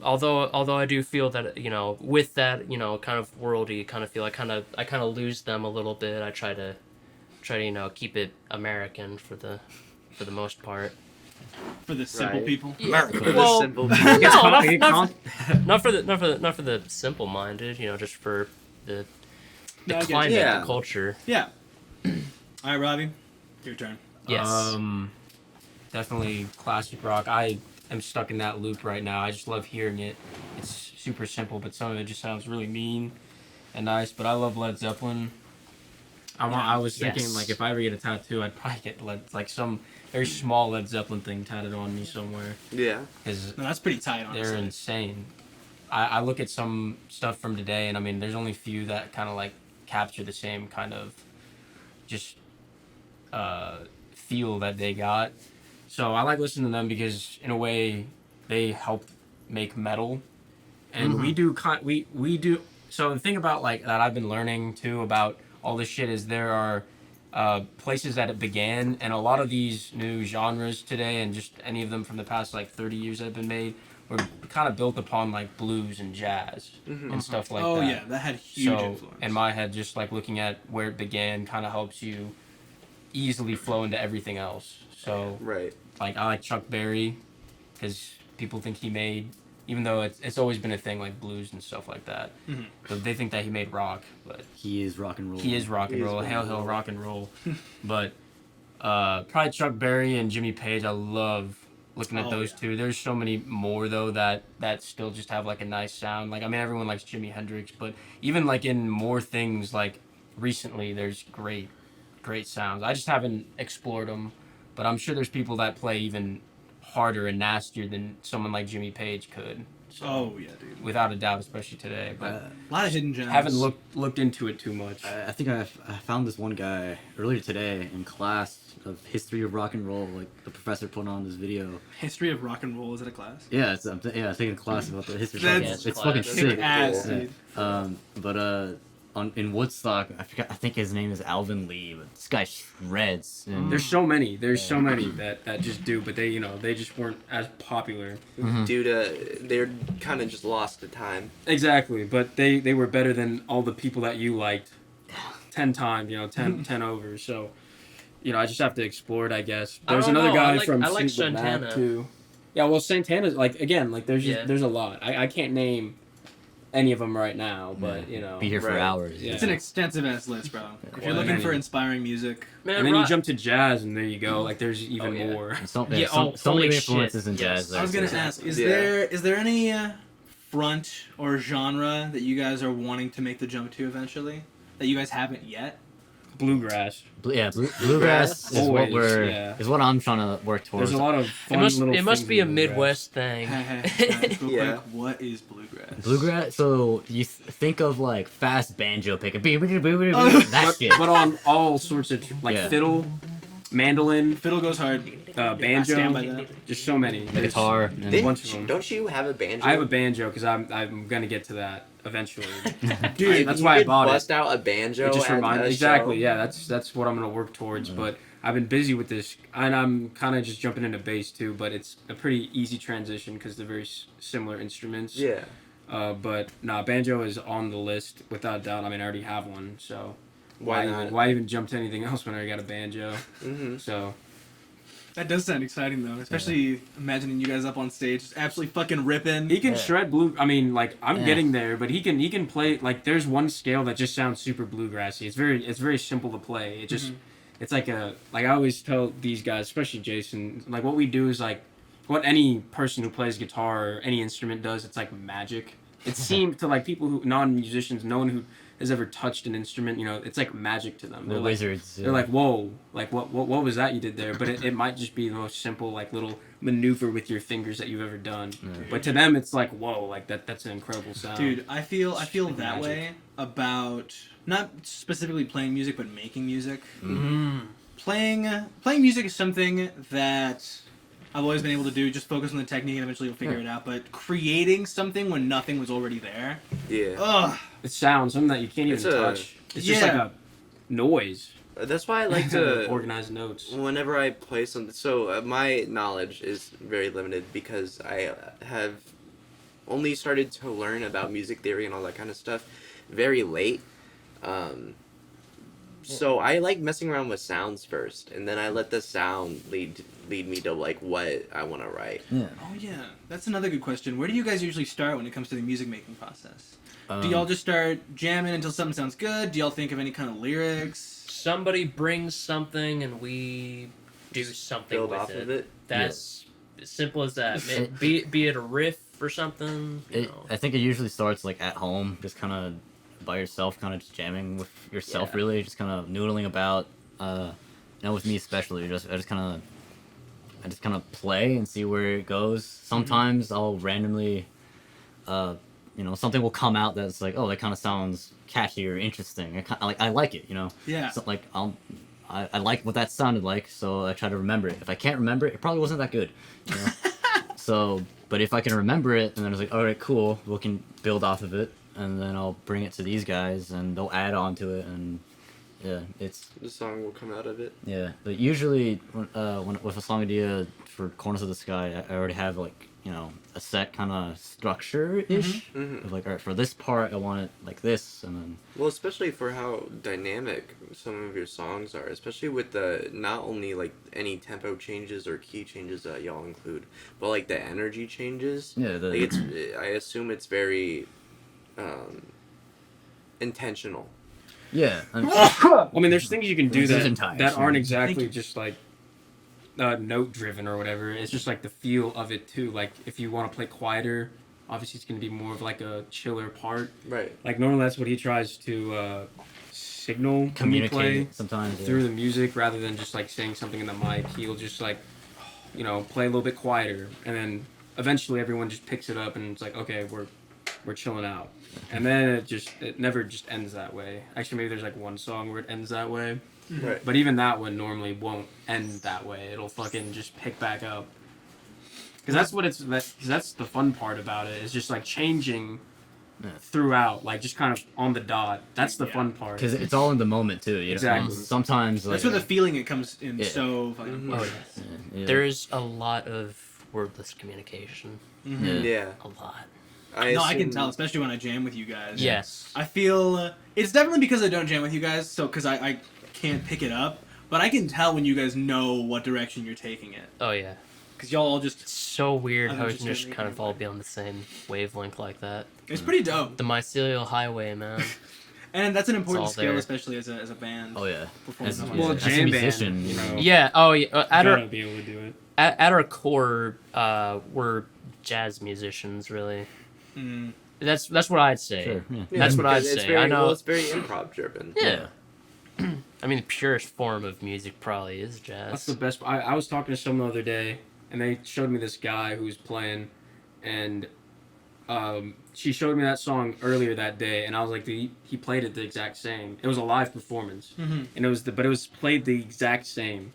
Speaker 4: Although I do feel that with that kind of worldy kind of feel, I kind of lose them a little bit. I try to keep it American for the most part.
Speaker 3: For the simple
Speaker 1: Right.
Speaker 3: people.
Speaker 1: For the
Speaker 4: Well,
Speaker 1: simple.
Speaker 4: No, not for the simple minded. Just for the
Speaker 3: No, I get you.
Speaker 4: climate,
Speaker 1: Yeah.
Speaker 4: the culture.
Speaker 3: Yeah. All right, Robbie, your turn.
Speaker 4: Yes.
Speaker 5: Definitely classic rock. I am stuck in that loop right now. I just love hearing it. It's super simple, but some of it just sounds really mean and nice. But I love Led Zeppelin. I was thinking
Speaker 4: Yes.
Speaker 5: like if I ever get a tattoo, I'd probably get some very small Led Zeppelin thing tatted on me somewhere
Speaker 1: Yeah.
Speaker 5: because
Speaker 3: No, that's pretty tight,
Speaker 5: they're
Speaker 3: honestly.
Speaker 5: insane. I look at some stuff from today, and I mean, there's only few that kind of like capture the same kind of just feel that they got. So I like listening to them because in a way they help make metal, and we do we do. So the thing about like that I've been learning too about all this shit is there are places that it began, and a lot of these new genres today, and just any of them from the past like 30 years that have been made, were kind of built upon like blues and jazz and stuff like
Speaker 3: Oh
Speaker 5: that.
Speaker 3: yeah, that had huge
Speaker 5: So
Speaker 3: influence.
Speaker 5: in my head, just like looking at where it began, kind of helps you easily flow into everything else. So
Speaker 1: Right.
Speaker 5: like I like Chuck Berry because people think he made, even though it's always been a thing like blues and stuff like that.
Speaker 3: Mhm.
Speaker 5: So they think that he made rock, but
Speaker 2: He is rock and roll.
Speaker 5: he is rock and
Speaker 1: He is
Speaker 5: roll.
Speaker 1: rock
Speaker 5: Hail
Speaker 1: and
Speaker 5: hail
Speaker 1: roll.
Speaker 5: rock and roll. But probably Chuck Berry and Jimmy Page. I love looking at
Speaker 3: Oh,
Speaker 5: those
Speaker 3: yeah.
Speaker 5: two. There's so many more though that still just have like a nice sound. Like I mean everyone likes Jimi Hendrix, but even like in more things like recently there's great sounds. I just haven't explored them, but I'm sure there's people that play even harder and nastier than someone like Jimmy Page could. So,
Speaker 3: Oh yeah, dude.
Speaker 5: without a doubt, especially today. But
Speaker 3: A lot of hidden gems.
Speaker 5: haven't looked into it too much.
Speaker 2: I think I found this one guy earlier today in class of history of rock and roll. Like the professor put on this video.
Speaker 3: History of rock and roll. Is it a class?
Speaker 2: Yeah, I'm taking a class about the history of rock and roll.
Speaker 3: That's
Speaker 2: It's fucking
Speaker 4: class.
Speaker 2: sick.
Speaker 3: Kick ass,
Speaker 1: Yeah.
Speaker 3: dude.
Speaker 2: But in Woodstock, I think his name is Alvin Lee. But this guy shreds. And
Speaker 5: There's so many. There's so many that just do, but they just weren't as popular.
Speaker 1: Due to they're kind of just lost to time.
Speaker 5: Exactly, but they were better than all the people that you liked 10 times, 10 over. So, I just have to explore it, I guess.
Speaker 4: I
Speaker 5: There's
Speaker 4: don't
Speaker 5: another
Speaker 4: know, I
Speaker 5: guy
Speaker 4: like-
Speaker 5: from
Speaker 4: I like
Speaker 5: Fleetwood Mac,
Speaker 4: Santana.
Speaker 5: too. Yeah, well, Santana's like again, like there's just,
Speaker 4: Yeah.
Speaker 5: there's a lot. I can't name any of them right now, but
Speaker 2: be here for
Speaker 1: Right.
Speaker 2: hours.
Speaker 5: Yeah.
Speaker 3: It's an extensive ass list, bro. If you're
Speaker 5: Well,
Speaker 3: looking
Speaker 5: many.
Speaker 3: for inspiring music,
Speaker 4: Man,
Speaker 5: and then you
Speaker 4: rock-
Speaker 5: jump to jazz, and there you go. Like there's even
Speaker 4: yeah.
Speaker 5: more.
Speaker 2: So,
Speaker 4: Yeah,
Speaker 2: so
Speaker 4: holy
Speaker 2: many
Speaker 4: shit.
Speaker 2: influences in
Speaker 4: Yes.
Speaker 2: jazz. There,
Speaker 3: I was gonna
Speaker 2: so-
Speaker 3: ask: is
Speaker 1: Yeah.
Speaker 3: there any front or genre that you guys are wanting to make the jump to eventually that you guys haven't yet?
Speaker 5: Bluegrass.
Speaker 2: Bluegrass is what
Speaker 5: Always, yeah.
Speaker 2: is what I'm trying to work towards.
Speaker 5: There's a lot of
Speaker 4: It
Speaker 5: fun
Speaker 4: must
Speaker 5: little
Speaker 4: it must
Speaker 5: things
Speaker 4: be a
Speaker 5: in bluegrass.
Speaker 4: Midwest thing.
Speaker 3: Real
Speaker 1: Yeah.
Speaker 3: quick, what is bluegrass?
Speaker 2: Bluegrass. So you think of like fast banjo picking, that shit.
Speaker 5: But on all sorts of like
Speaker 2: Yeah.
Speaker 5: fiddle, mandolin,
Speaker 3: Fiddle goes hard. I
Speaker 5: banjo,
Speaker 3: stand by that.
Speaker 5: just so many.
Speaker 2: The
Speaker 5: There's
Speaker 2: guitar. And
Speaker 5: Did- bunch of them.
Speaker 1: Don't you have a banjo?
Speaker 5: I have a banjo because I'm gonna get to that eventually.
Speaker 3: Dude,
Speaker 5: that's
Speaker 1: You
Speaker 5: why I
Speaker 1: could
Speaker 5: bought it.
Speaker 1: bust out a banjo.
Speaker 5: It just
Speaker 1: at
Speaker 5: reminds
Speaker 1: a
Speaker 5: exactly.
Speaker 1: show.
Speaker 5: Yeah, that's what I'm gonna work towards. But I've been busy with this, and I'm kind of just jumping into bass too. But it's a pretty easy transition because they're very similar instruments.
Speaker 1: Yeah.
Speaker 5: But banjo is on the list without a doubt. I mean, I already have one, so
Speaker 1: Why not?
Speaker 5: why even jump to anything else when I already got a banjo?
Speaker 1: Mm-hmm.
Speaker 5: So
Speaker 3: that does sound exciting though, especially imagining you guys up on stage, just absolutely fucking ripping.
Speaker 5: he can
Speaker 2: Yeah.
Speaker 5: shred blue. I mean, like I'm
Speaker 2: Yeah.
Speaker 5: getting there, but he can play. Like there's one scale that just sounds super bluegrassy. It's very simple to play. It just it's like I always tell these guys, especially Jason, like what we do is like what any person who plays guitar or any instrument does. It's like magic. It seems to like people who non-musicians, no one who has ever touched an instrument, it's like magic to them.
Speaker 2: the
Speaker 5: They're like,
Speaker 2: wizards.
Speaker 5: they're like, whoa, like what was that you did there? But it might just be the most simple like little maneuver with your fingers that you've ever done. But to them, it's like whoa, like that's an incredible sound.
Speaker 3: Dude, I feel
Speaker 5: Freaking
Speaker 3: that
Speaker 5: magic.
Speaker 3: way about not specifically playing music, but making music.
Speaker 4: Mm.
Speaker 3: Playing music is something that I've always been able to do. Just focus on the technique, and eventually you'll figure it out. But creating something when nothing was already there,
Speaker 1: Yeah.
Speaker 3: ugh.
Speaker 5: It sounds something that you can't
Speaker 1: It's
Speaker 5: even
Speaker 1: a-
Speaker 5: touch. It's just like
Speaker 3: Yeah.
Speaker 5: a noise.
Speaker 1: That's why I like to
Speaker 5: organize notes.
Speaker 1: whenever I play something. So my knowledge is very limited because I have only started to learn about music theory and all that kind of stuff very late. So I like messing around with sounds first, and then I let the sound lead me to like what I want to write.
Speaker 2: Yeah.
Speaker 3: Oh yeah, that's another good question. Where do you guys usually start when it comes to the music making process? Do
Speaker 2: Um,
Speaker 3: y'all just start jamming until something sounds good? Do y'all think of any kind of lyrics?
Speaker 4: Somebody brings something and we do something
Speaker 1: Build
Speaker 4: with
Speaker 1: off
Speaker 4: it.
Speaker 1: of it.
Speaker 4: That's as simple as that. Be it a riff or something. You know.
Speaker 2: I think it usually starts like at home, just kind of by yourself, kind of just jamming with yourself.
Speaker 4: Yeah.
Speaker 2: Really, just kind of noodling about. With me especially, I just kind of play and see where it goes. Sometimes I'll randomly, something will come out that's like, oh, that kind of sounds catchy or interesting. I like it,
Speaker 3: Yeah.
Speaker 2: So like I like what that sounded like, so I try to remember it. If I can't remember it, it probably wasn't that good. You know? So, but if I can remember it, and then I was like, all right, cool, we can build off of it, and then I'll bring it to these guys, and they'll add on to it, and yeah, it's
Speaker 1: The song will come out of it.
Speaker 2: yeah. But usually, when with a song idea for Corners of the Sky, I already have like a set kind of structure ish.
Speaker 1: Mhm.
Speaker 2: Like, all right, for this part, I want it like this, and then
Speaker 1: Well, especially for how dynamic some of your songs are, especially with the not only like any tempo changes or key changes that y'all include, but like the energy changes.
Speaker 2: yeah,
Speaker 1: Like I assume it's very intentional.
Speaker 2: yeah.
Speaker 5: I mean, there's things you can do
Speaker 2: This is
Speaker 5: that
Speaker 2: entire
Speaker 5: that
Speaker 2: song.
Speaker 5: aren't exactly just like note driven or whatever. It's just like the feel of it too. Like if you want to play quieter, obviously it's gonna be more of like a chiller part.
Speaker 1: Right.
Speaker 5: Like normally that's what he tries to signal when you play
Speaker 2: Communicate sometimes yeah.
Speaker 5: through the music rather than just like saying something in the mic. He'll just like play a little bit quieter, and then eventually everyone just picks it up and it's like, okay, we're chilling out. And then it never just ends that way. Actually, maybe there's like one song where it ends that way.
Speaker 1: Right.
Speaker 5: But even that one normally won't end that way. It'll fucking just pick back up. Because that's the fun part about it. Is just like changing
Speaker 2: Yeah.
Speaker 5: throughout, like just kind of on the dot. That's the
Speaker 3: Yeah.
Speaker 5: fun part.
Speaker 2: Because it's all in the moment too.
Speaker 5: Exactly.
Speaker 2: Sometimes like
Speaker 3: That's where the feeling it comes in
Speaker 2: Yeah.
Speaker 3: so fucking
Speaker 1: Mhm.
Speaker 3: well.
Speaker 2: yeah.
Speaker 4: There's a lot of wordless communication.
Speaker 2: Yeah.
Speaker 1: Yeah.
Speaker 4: A lot.
Speaker 3: No, I can
Speaker 1: assume-
Speaker 3: tell, especially when I jam with you guys.
Speaker 4: Yes.
Speaker 3: I feel it's definitely because I don't jam with you guys, so because I can't pick it up, but I can tell when you guys know what direction you're taking it,
Speaker 4: Oh yeah.
Speaker 3: because y'all all just
Speaker 4: It's so weird
Speaker 3: I'm
Speaker 4: how we
Speaker 3: just
Speaker 4: can just
Speaker 3: really
Speaker 4: kind of
Speaker 3: gonna
Speaker 4: all
Speaker 3: play.
Speaker 4: be on the same wavelength like that.
Speaker 3: it's pretty dope,
Speaker 4: The mycelial highway, man.
Speaker 3: and that's an important
Speaker 4: all
Speaker 3: skill,
Speaker 4: there.
Speaker 3: especially as a band.
Speaker 2: Oh yeah.
Speaker 3: Performing
Speaker 2: As,
Speaker 3: on
Speaker 5: Well,
Speaker 3: a
Speaker 2: as
Speaker 5: jam
Speaker 2: a
Speaker 5: band,
Speaker 2: musician,
Speaker 5: you know.
Speaker 4: Yeah. Oh yeah. At
Speaker 5: Gotta
Speaker 4: our
Speaker 5: be able to do it.
Speaker 4: at our core, we're jazz musicians, really.
Speaker 3: Mm.
Speaker 4: That's what I'd say.
Speaker 2: Sure. Yeah.
Speaker 1: Yeah,
Speaker 4: That's what
Speaker 1: because
Speaker 4: I'd
Speaker 1: it's
Speaker 4: say.
Speaker 1: Very,
Speaker 4: I know.
Speaker 1: Well, it's very improv driven.
Speaker 4: Yeah. I mean, the purest form of music probably is jazz.
Speaker 5: That's the best. I was talking to someone the other day, and they showed me this guy who was playing, and she showed me that song earlier that day, and I was like, he played it the exact same. It was a live performance,
Speaker 3: Mhm.
Speaker 5: and but it was played the exact same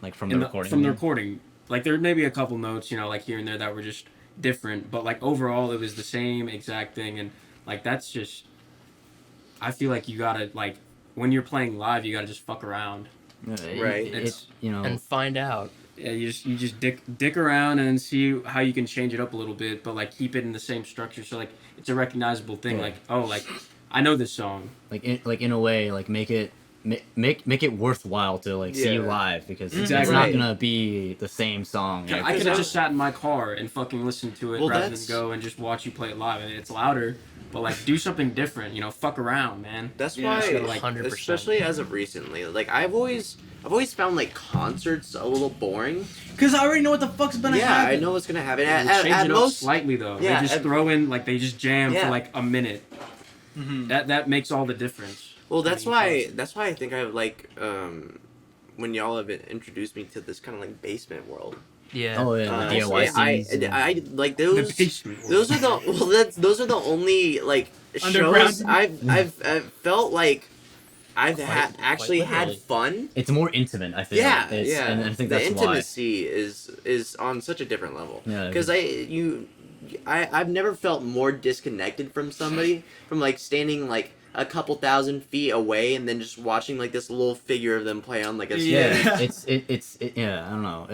Speaker 2: Like from
Speaker 5: in
Speaker 2: the recording.
Speaker 5: from the recording. Like there may be a couple notes, like here and there that were just different, but like overall it was the same exact thing, and like that's just. I feel like you gotta like when you're playing live, you gotta just fuck around.
Speaker 2: Yeah,
Speaker 1: Right.
Speaker 2: It's
Speaker 4: and find out.
Speaker 5: Yeah, you just dick around and see how you can change it up a little bit, but like keep it in the same structure, so like it's a recognizable thing.
Speaker 2: Yeah.
Speaker 5: Like like I know this song.
Speaker 2: like in a way like make it worthwhile to like see you
Speaker 1: Yeah.
Speaker 2: live because it's
Speaker 5: Exactly.
Speaker 2: not
Speaker 1: Right.
Speaker 2: gonna be the same song.
Speaker 5: I
Speaker 1: because
Speaker 5: could have
Speaker 1: I-
Speaker 5: just sat in my car and fucking listened to it
Speaker 1: Well,
Speaker 5: rather than
Speaker 1: that's-
Speaker 5: go and just watch you play it live. And it's louder, but like do something different. Fuck around, man.
Speaker 1: That's
Speaker 3: Yeah,
Speaker 1: why,
Speaker 3: so,
Speaker 5: like,
Speaker 4: 100%.
Speaker 1: especially as of recently, like I've always found like concerts a little boring.
Speaker 3: Because I already know what the fuck's gonna
Speaker 1: Yeah,
Speaker 3: happen.
Speaker 1: I know what's gonna happen.
Speaker 5: They
Speaker 1: At
Speaker 5: change it up
Speaker 1: most,
Speaker 5: slightly though.
Speaker 1: Yeah,
Speaker 5: They just throw in like they just jam
Speaker 1: Yeah.
Speaker 5: for like a minute.
Speaker 3: Mhm.
Speaker 5: That makes all the difference.
Speaker 1: well,
Speaker 5: I
Speaker 1: that's
Speaker 5: mean,
Speaker 1: why I think I like when y'all have introduced me to this kind of like basement world.
Speaker 4: Yeah.
Speaker 2: Oh yeah, the DIY scenes.
Speaker 1: I like
Speaker 5: The
Speaker 1: those.
Speaker 5: basement.
Speaker 1: Those are the those are the only like
Speaker 3: Underground.
Speaker 1: shows I've felt like I've
Speaker 2: Quite-
Speaker 1: actually
Speaker 2: quite
Speaker 1: had
Speaker 2: literally.
Speaker 1: fun.
Speaker 2: It's more intimate. I feel.
Speaker 1: Yeah,
Speaker 2: It's,
Speaker 1: yeah.
Speaker 2: And I think
Speaker 1: the
Speaker 2: that's
Speaker 1: intimacy is on such a different level.
Speaker 2: Yeah,
Speaker 1: Because I've never felt more disconnected from somebody from like standing like a couple thousand feet away and then just watching like this little figure of them play on like a
Speaker 3: Yeah.
Speaker 1: stage.
Speaker 2: it's yeah, I don't know.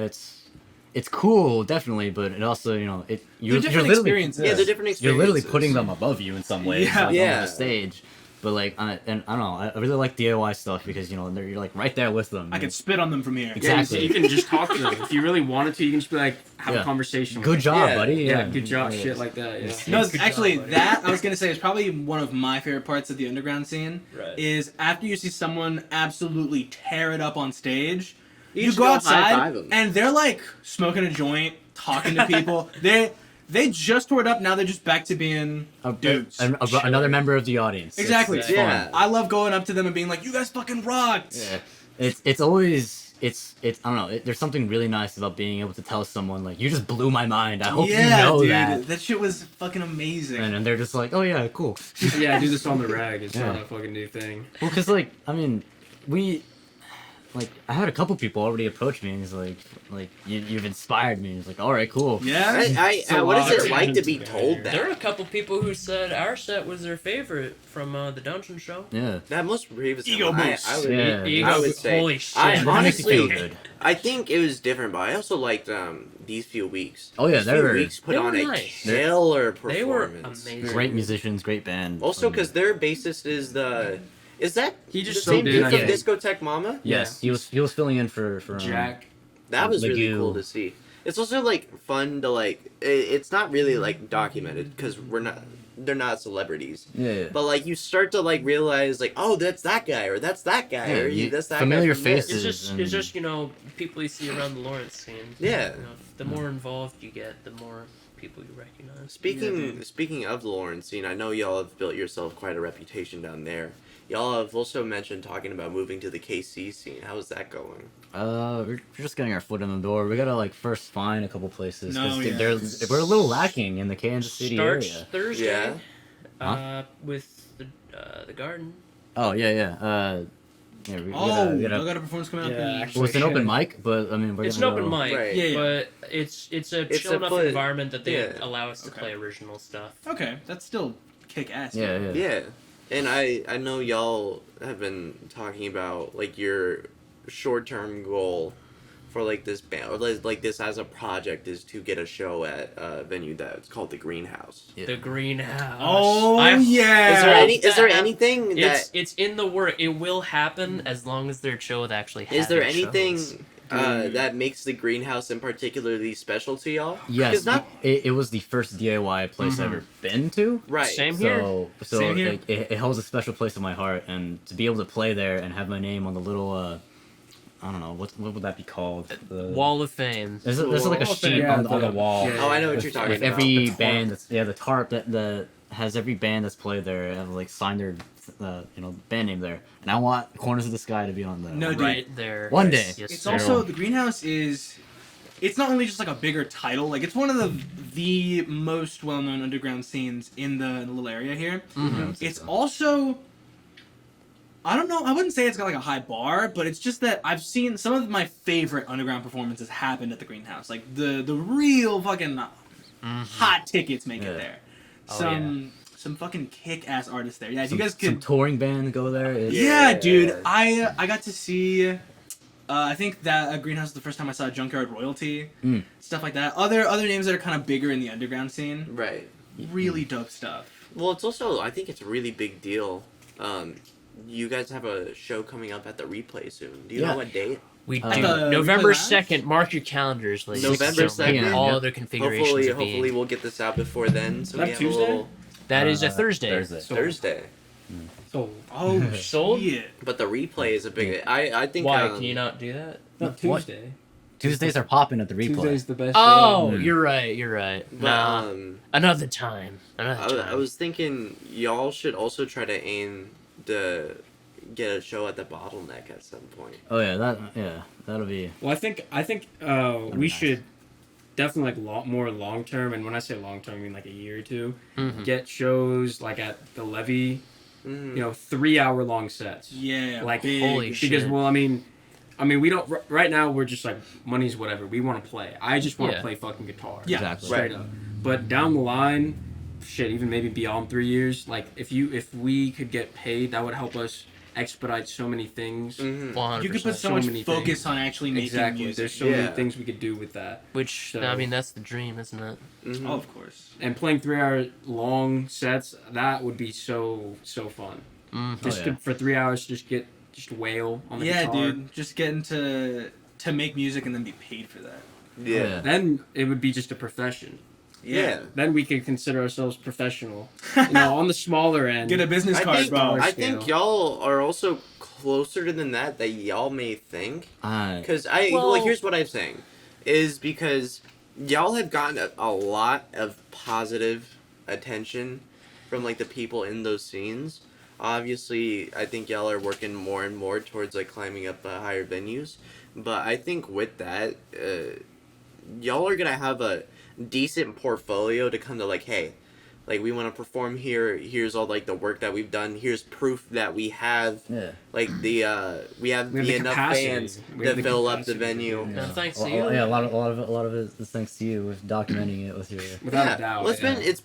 Speaker 2: It's cool, definitely, but it also, you're
Speaker 3: different
Speaker 2: literally
Speaker 3: experiences.
Speaker 1: Yeah, they're different
Speaker 2: you're literally
Speaker 1: experiences.
Speaker 2: putting them above you in some ways,
Speaker 3: Yeah.
Speaker 2: like,
Speaker 1: Yeah.
Speaker 2: on the stage. But like, and I don't know, I really like DIY stuff because you're like right there with them.
Speaker 3: I could spit on them from here.
Speaker 2: Exactly.
Speaker 5: You can just talk to them. If you really wanted to, you can just be like, have
Speaker 2: Yeah.
Speaker 5: a conversation.
Speaker 2: Good
Speaker 5: with
Speaker 2: job,
Speaker 1: Yeah.
Speaker 2: buddy.
Speaker 5: them. Yeah, good job. Shit like that. Yeah.
Speaker 3: No,
Speaker 4: Good
Speaker 3: actually,
Speaker 4: job, buddy.
Speaker 3: that I was gonna say is probably one of my favorite parts of the underground scene.
Speaker 1: Right.
Speaker 3: Is after you see someone absolutely tear it up on stage, you
Speaker 1: just
Speaker 3: go
Speaker 1: go
Speaker 3: outside
Speaker 1: high-five 'em.
Speaker 3: and they're like smoking a joint, talking to people. They just tore it up. Now they're just back to being dudes.
Speaker 2: Another member of the audience.
Speaker 3: Exactly.
Speaker 2: It's
Speaker 1: Yeah.
Speaker 2: fun.
Speaker 3: I love going up to them and being like, "You guys fucking rocked."
Speaker 2: Yeah. It's always it's I don't know. There's something really nice about being able to tell someone like, you just blew my mind. I hope you know
Speaker 3: dude,
Speaker 2: that.
Speaker 3: that shit was fucking amazing.
Speaker 2: And they're just like, oh yeah, cool.
Speaker 5: Yeah, I do this on the rag. It's
Speaker 2: Yeah.
Speaker 5: not a fucking new thing.
Speaker 2: Well, cause like I mean, I had a couple people already approach me and he's like you've inspired me. He's like, all right, cool.
Speaker 3: Yeah.
Speaker 1: What is it
Speaker 5: lot.
Speaker 1: like to be told
Speaker 4: There are a
Speaker 1: that?
Speaker 4: couple people who said our set was their favorite from the Dungeon Show.
Speaker 2: Yeah.
Speaker 1: That must really
Speaker 3: Ego boost.
Speaker 1: I would,
Speaker 2: Yeah.
Speaker 4: Ego
Speaker 1: I would
Speaker 4: boost.
Speaker 1: say.
Speaker 4: Holy shit.
Speaker 1: I
Speaker 4: That
Speaker 2: That makes you feel
Speaker 1: honestly,
Speaker 2: good.
Speaker 1: I think it was different, but I also liked these few weeks.
Speaker 2: Oh, yeah,
Speaker 1: These
Speaker 2: they
Speaker 1: few
Speaker 2: were-
Speaker 1: weeks put
Speaker 4: they
Speaker 1: on
Speaker 4: were
Speaker 1: a
Speaker 4: nice.
Speaker 1: killer performance.
Speaker 4: They were amazing.
Speaker 2: Great musicians, great band.
Speaker 1: Also, because their bassist is that
Speaker 5: He just
Speaker 1: the same
Speaker 5: subbed in,
Speaker 1: dude
Speaker 5: I
Speaker 1: from
Speaker 5: think.
Speaker 1: Discotheque Mama?
Speaker 2: yes, he was filling in for
Speaker 5: Jack.
Speaker 1: That was really
Speaker 2: Legume.
Speaker 1: cool to see. It's also like fun to like. It's not really like documented because they're not celebrities.
Speaker 2: Yeah.
Speaker 1: But like you start to like realize like, oh, that's that guy or that's that guy
Speaker 2: Yeah,
Speaker 1: or
Speaker 2: you-
Speaker 1: that's that
Speaker 2: familiar
Speaker 1: guy from this.
Speaker 2: faces.
Speaker 4: It's just people you see around the Lawrence scene.
Speaker 1: Yeah.
Speaker 4: The more involved you get, the more people you recognize.
Speaker 1: Speaking of the Lawrence scene, I know y'all have built yourself quite a reputation down there. Y'all have also mentioned talking about moving to the KC scene. How's that going?
Speaker 2: We're just getting our foot in the door. We gotta like first find a couple places.
Speaker 3: No,
Speaker 2: 'Cause
Speaker 3: yeah.
Speaker 2: we're a little lacking in the Kansas City
Speaker 4: Starts
Speaker 2: area.
Speaker 4: Thursday.
Speaker 1: Yeah.
Speaker 4: With the garden.
Speaker 2: Oh yeah. Yeah, we
Speaker 3: Oh,
Speaker 2: gotta, we
Speaker 3: y'all
Speaker 2: gotta,
Speaker 3: got a performance coming up.
Speaker 5: Yeah,
Speaker 3: in-
Speaker 5: actually.
Speaker 2: well, it's an open mic, but I mean, we're
Speaker 4: It's an
Speaker 2: gonna
Speaker 4: open
Speaker 2: go-
Speaker 4: mic,
Speaker 1: Right.
Speaker 3: Yeah, yeah.
Speaker 4: but it's a
Speaker 1: It's
Speaker 4: chill
Speaker 1: a
Speaker 4: enough
Speaker 1: foot-
Speaker 4: environment that they
Speaker 1: yeah.
Speaker 4: allow us to
Speaker 3: Okay.
Speaker 4: play original stuff.
Speaker 3: Okay, that's still kick ass.
Speaker 2: Yeah.
Speaker 1: Yeah, and I know y'all have been talking about like your short term goal for like this band or like this as a project is to get a show at a venue that's called the Greenhouse.
Speaker 2: Yeah.
Speaker 4: The greenhouse.
Speaker 3: Oh
Speaker 4: I-
Speaker 3: yeah.
Speaker 1: Is there
Speaker 4: that-
Speaker 1: anything that
Speaker 4: It's in the work. It will happen as long as their show that actually happens.
Speaker 1: is there anything that makes the Greenhouse in particularly special to y'all?
Speaker 2: Yes,
Speaker 1: 'Cause not
Speaker 2: it was the first DIY place I've ever been to.
Speaker 1: right.
Speaker 4: Same here.
Speaker 2: So
Speaker 3: Same here.
Speaker 2: it holds a special place in my heart, and to be able to play there and have my name on the little I don't know what would that be called? The,
Speaker 4: Wall of Fame.
Speaker 2: There's like a
Speaker 3: Wall of
Speaker 2: sheet
Speaker 3: Fame.
Speaker 2: on the
Speaker 5: Yeah,
Speaker 2: wall.
Speaker 5: yeah,
Speaker 1: Oh, I know what
Speaker 2: with-
Speaker 1: you're talking
Speaker 2: with
Speaker 1: about.
Speaker 2: every
Speaker 5: The tarp.
Speaker 2: band that's the tarp that has every band that's played there have like signed their band name there, and I want Corners of the Sky to be on there.
Speaker 3: No, dude.
Speaker 4: Right there.
Speaker 2: One day.
Speaker 4: Yes,
Speaker 3: It's
Speaker 4: sir.
Speaker 3: also the Greenhouse is. It's not only just like a bigger title, like it's one of the most well known underground scenes in the little area here.
Speaker 4: Mhm.
Speaker 3: It's also. I don't know. I wouldn't say it's got like a high bar, but it's just that I've seen some of my favorite underground performances happen at the Greenhouse. Like the real fucking hot tickets make
Speaker 2: Yeah.
Speaker 3: it there.
Speaker 4: Oh,
Speaker 3: Some fucking kick ass artists there. Yeah, if
Speaker 2: Some,
Speaker 3: you guys
Speaker 2: some
Speaker 3: could.
Speaker 2: touring band go there. It's-
Speaker 3: Yeah,
Speaker 1: Yeah.
Speaker 3: dude. I got to see. I think that Greenhouse was the first time I saw Junkyard Royalty,
Speaker 2: Mm.
Speaker 3: stuff like that. Other names that are kind of bigger in the underground scene.
Speaker 1: Right.
Speaker 3: Really dope stuff.
Speaker 1: Well, it's also I think it's a really big deal. You guys have a show coming up at the Replay soon. Do you
Speaker 2: Yeah.
Speaker 1: know what date?
Speaker 4: We
Speaker 2: At
Speaker 4: do.
Speaker 3: the
Speaker 4: November
Speaker 3: Replay Lounge?
Speaker 4: 2nd. Mark your calendars, ladies.
Speaker 1: November
Speaker 4: and gentlemen.
Speaker 1: 2nd?
Speaker 4: All
Speaker 2: Yep.
Speaker 4: other configurations
Speaker 1: Hopefully,
Speaker 4: of being.
Speaker 1: hopefully we'll get this out before then. So
Speaker 5: That
Speaker 1: we have
Speaker 5: Tuesday?
Speaker 1: a little
Speaker 4: That is a Thursday.
Speaker 2: Thursday.
Speaker 5: So-
Speaker 1: Thursday.
Speaker 5: So
Speaker 3: Oh
Speaker 4: Sold?
Speaker 3: shit!
Speaker 1: But the Replay is a big. I think.
Speaker 4: Why can you not do that?
Speaker 5: not
Speaker 2: What?
Speaker 5: Tuesday.
Speaker 2: Tuesdays are popping at the replay.
Speaker 5: Tuesday's the best.
Speaker 4: Oh,
Speaker 5: day.
Speaker 4: you're right. You're right.
Speaker 1: But,
Speaker 4: Nah, another time. Another time.
Speaker 1: I was thinking y'all should also try to aim to get a show at the Bottleneck at some point.
Speaker 2: Oh yeah, that'll be.
Speaker 5: Well, I think we
Speaker 2: nice.
Speaker 5: should definitely like more long term, and when I say long term, I mean like a year or two.
Speaker 4: Mhm.
Speaker 5: Get shows like at the Levy,
Speaker 1: Mm.
Speaker 5: 3-hour long sets.
Speaker 3: Yeah,
Speaker 5: Like,
Speaker 3: big.
Speaker 4: holy shit.
Speaker 5: Because well, I mean, we don't right now. We're just like money's whatever. We want to play. I just want to
Speaker 4: Yeah.
Speaker 5: play fucking guitar.
Speaker 3: Yeah,
Speaker 2: Exactly.
Speaker 5: straight up. But down the line, shit, even maybe beyond 3 years. Like if we could get paid, that would help us expedite so many things.
Speaker 1: Mhm.
Speaker 4: 100%.
Speaker 3: You could put so
Speaker 5: So
Speaker 3: much
Speaker 5: many
Speaker 3: focus
Speaker 5: things.
Speaker 3: on actually making
Speaker 5: Exactly.
Speaker 3: music.
Speaker 5: There's so
Speaker 1: Yeah.
Speaker 5: many things we could do with that.
Speaker 4: Which,
Speaker 5: So-
Speaker 4: I mean, that's the dream, isn't it?
Speaker 1: Mhm.
Speaker 3: Oh, of course.
Speaker 5: And playing 3-hour long sets, that would be so fun.
Speaker 4: Mm.
Speaker 5: Just
Speaker 2: yeah.
Speaker 5: for 3 hours, just wail on the
Speaker 3: Yeah,
Speaker 5: guitar.
Speaker 3: dude. Just getting to make music and then be paid for that.
Speaker 1: Yeah.
Speaker 5: Then it would be just a profession.
Speaker 1: Yeah.
Speaker 5: Then we could consider ourselves professional. You know, on the smaller end.
Speaker 3: Get a business
Speaker 1: I
Speaker 3: card,
Speaker 1: think,
Speaker 3: bro.
Speaker 1: I
Speaker 5: Scale.
Speaker 1: think y'all are also closer than that y'all may think.
Speaker 2: I
Speaker 1: Because
Speaker 4: Well-
Speaker 1: here's what I'm saying, is because y'all have gotten a lot of positive attention from like the people in those scenes. Obviously, I think y'all are working more and more towards like climbing up higher venues. But I think with that, y'all are gonna have a decent portfolio to come to like, hey, like we want to perform here. Here's all like the work that we've done. Here's proof that we have
Speaker 2: yeah.
Speaker 1: like we have
Speaker 5: We have the
Speaker 1: enough
Speaker 5: capacity.
Speaker 1: fans
Speaker 5: We have
Speaker 1: to
Speaker 5: the
Speaker 1: fill up the
Speaker 5: capacity to
Speaker 1: venue.
Speaker 5: do
Speaker 4: Yeah,
Speaker 5: that.
Speaker 4: thanks
Speaker 2: Well,
Speaker 4: to you.
Speaker 2: yeah, a lot of it is thanks to you with documenting it with your.
Speaker 5: Without a doubt.
Speaker 1: Well,
Speaker 5: yeah.
Speaker 1: it's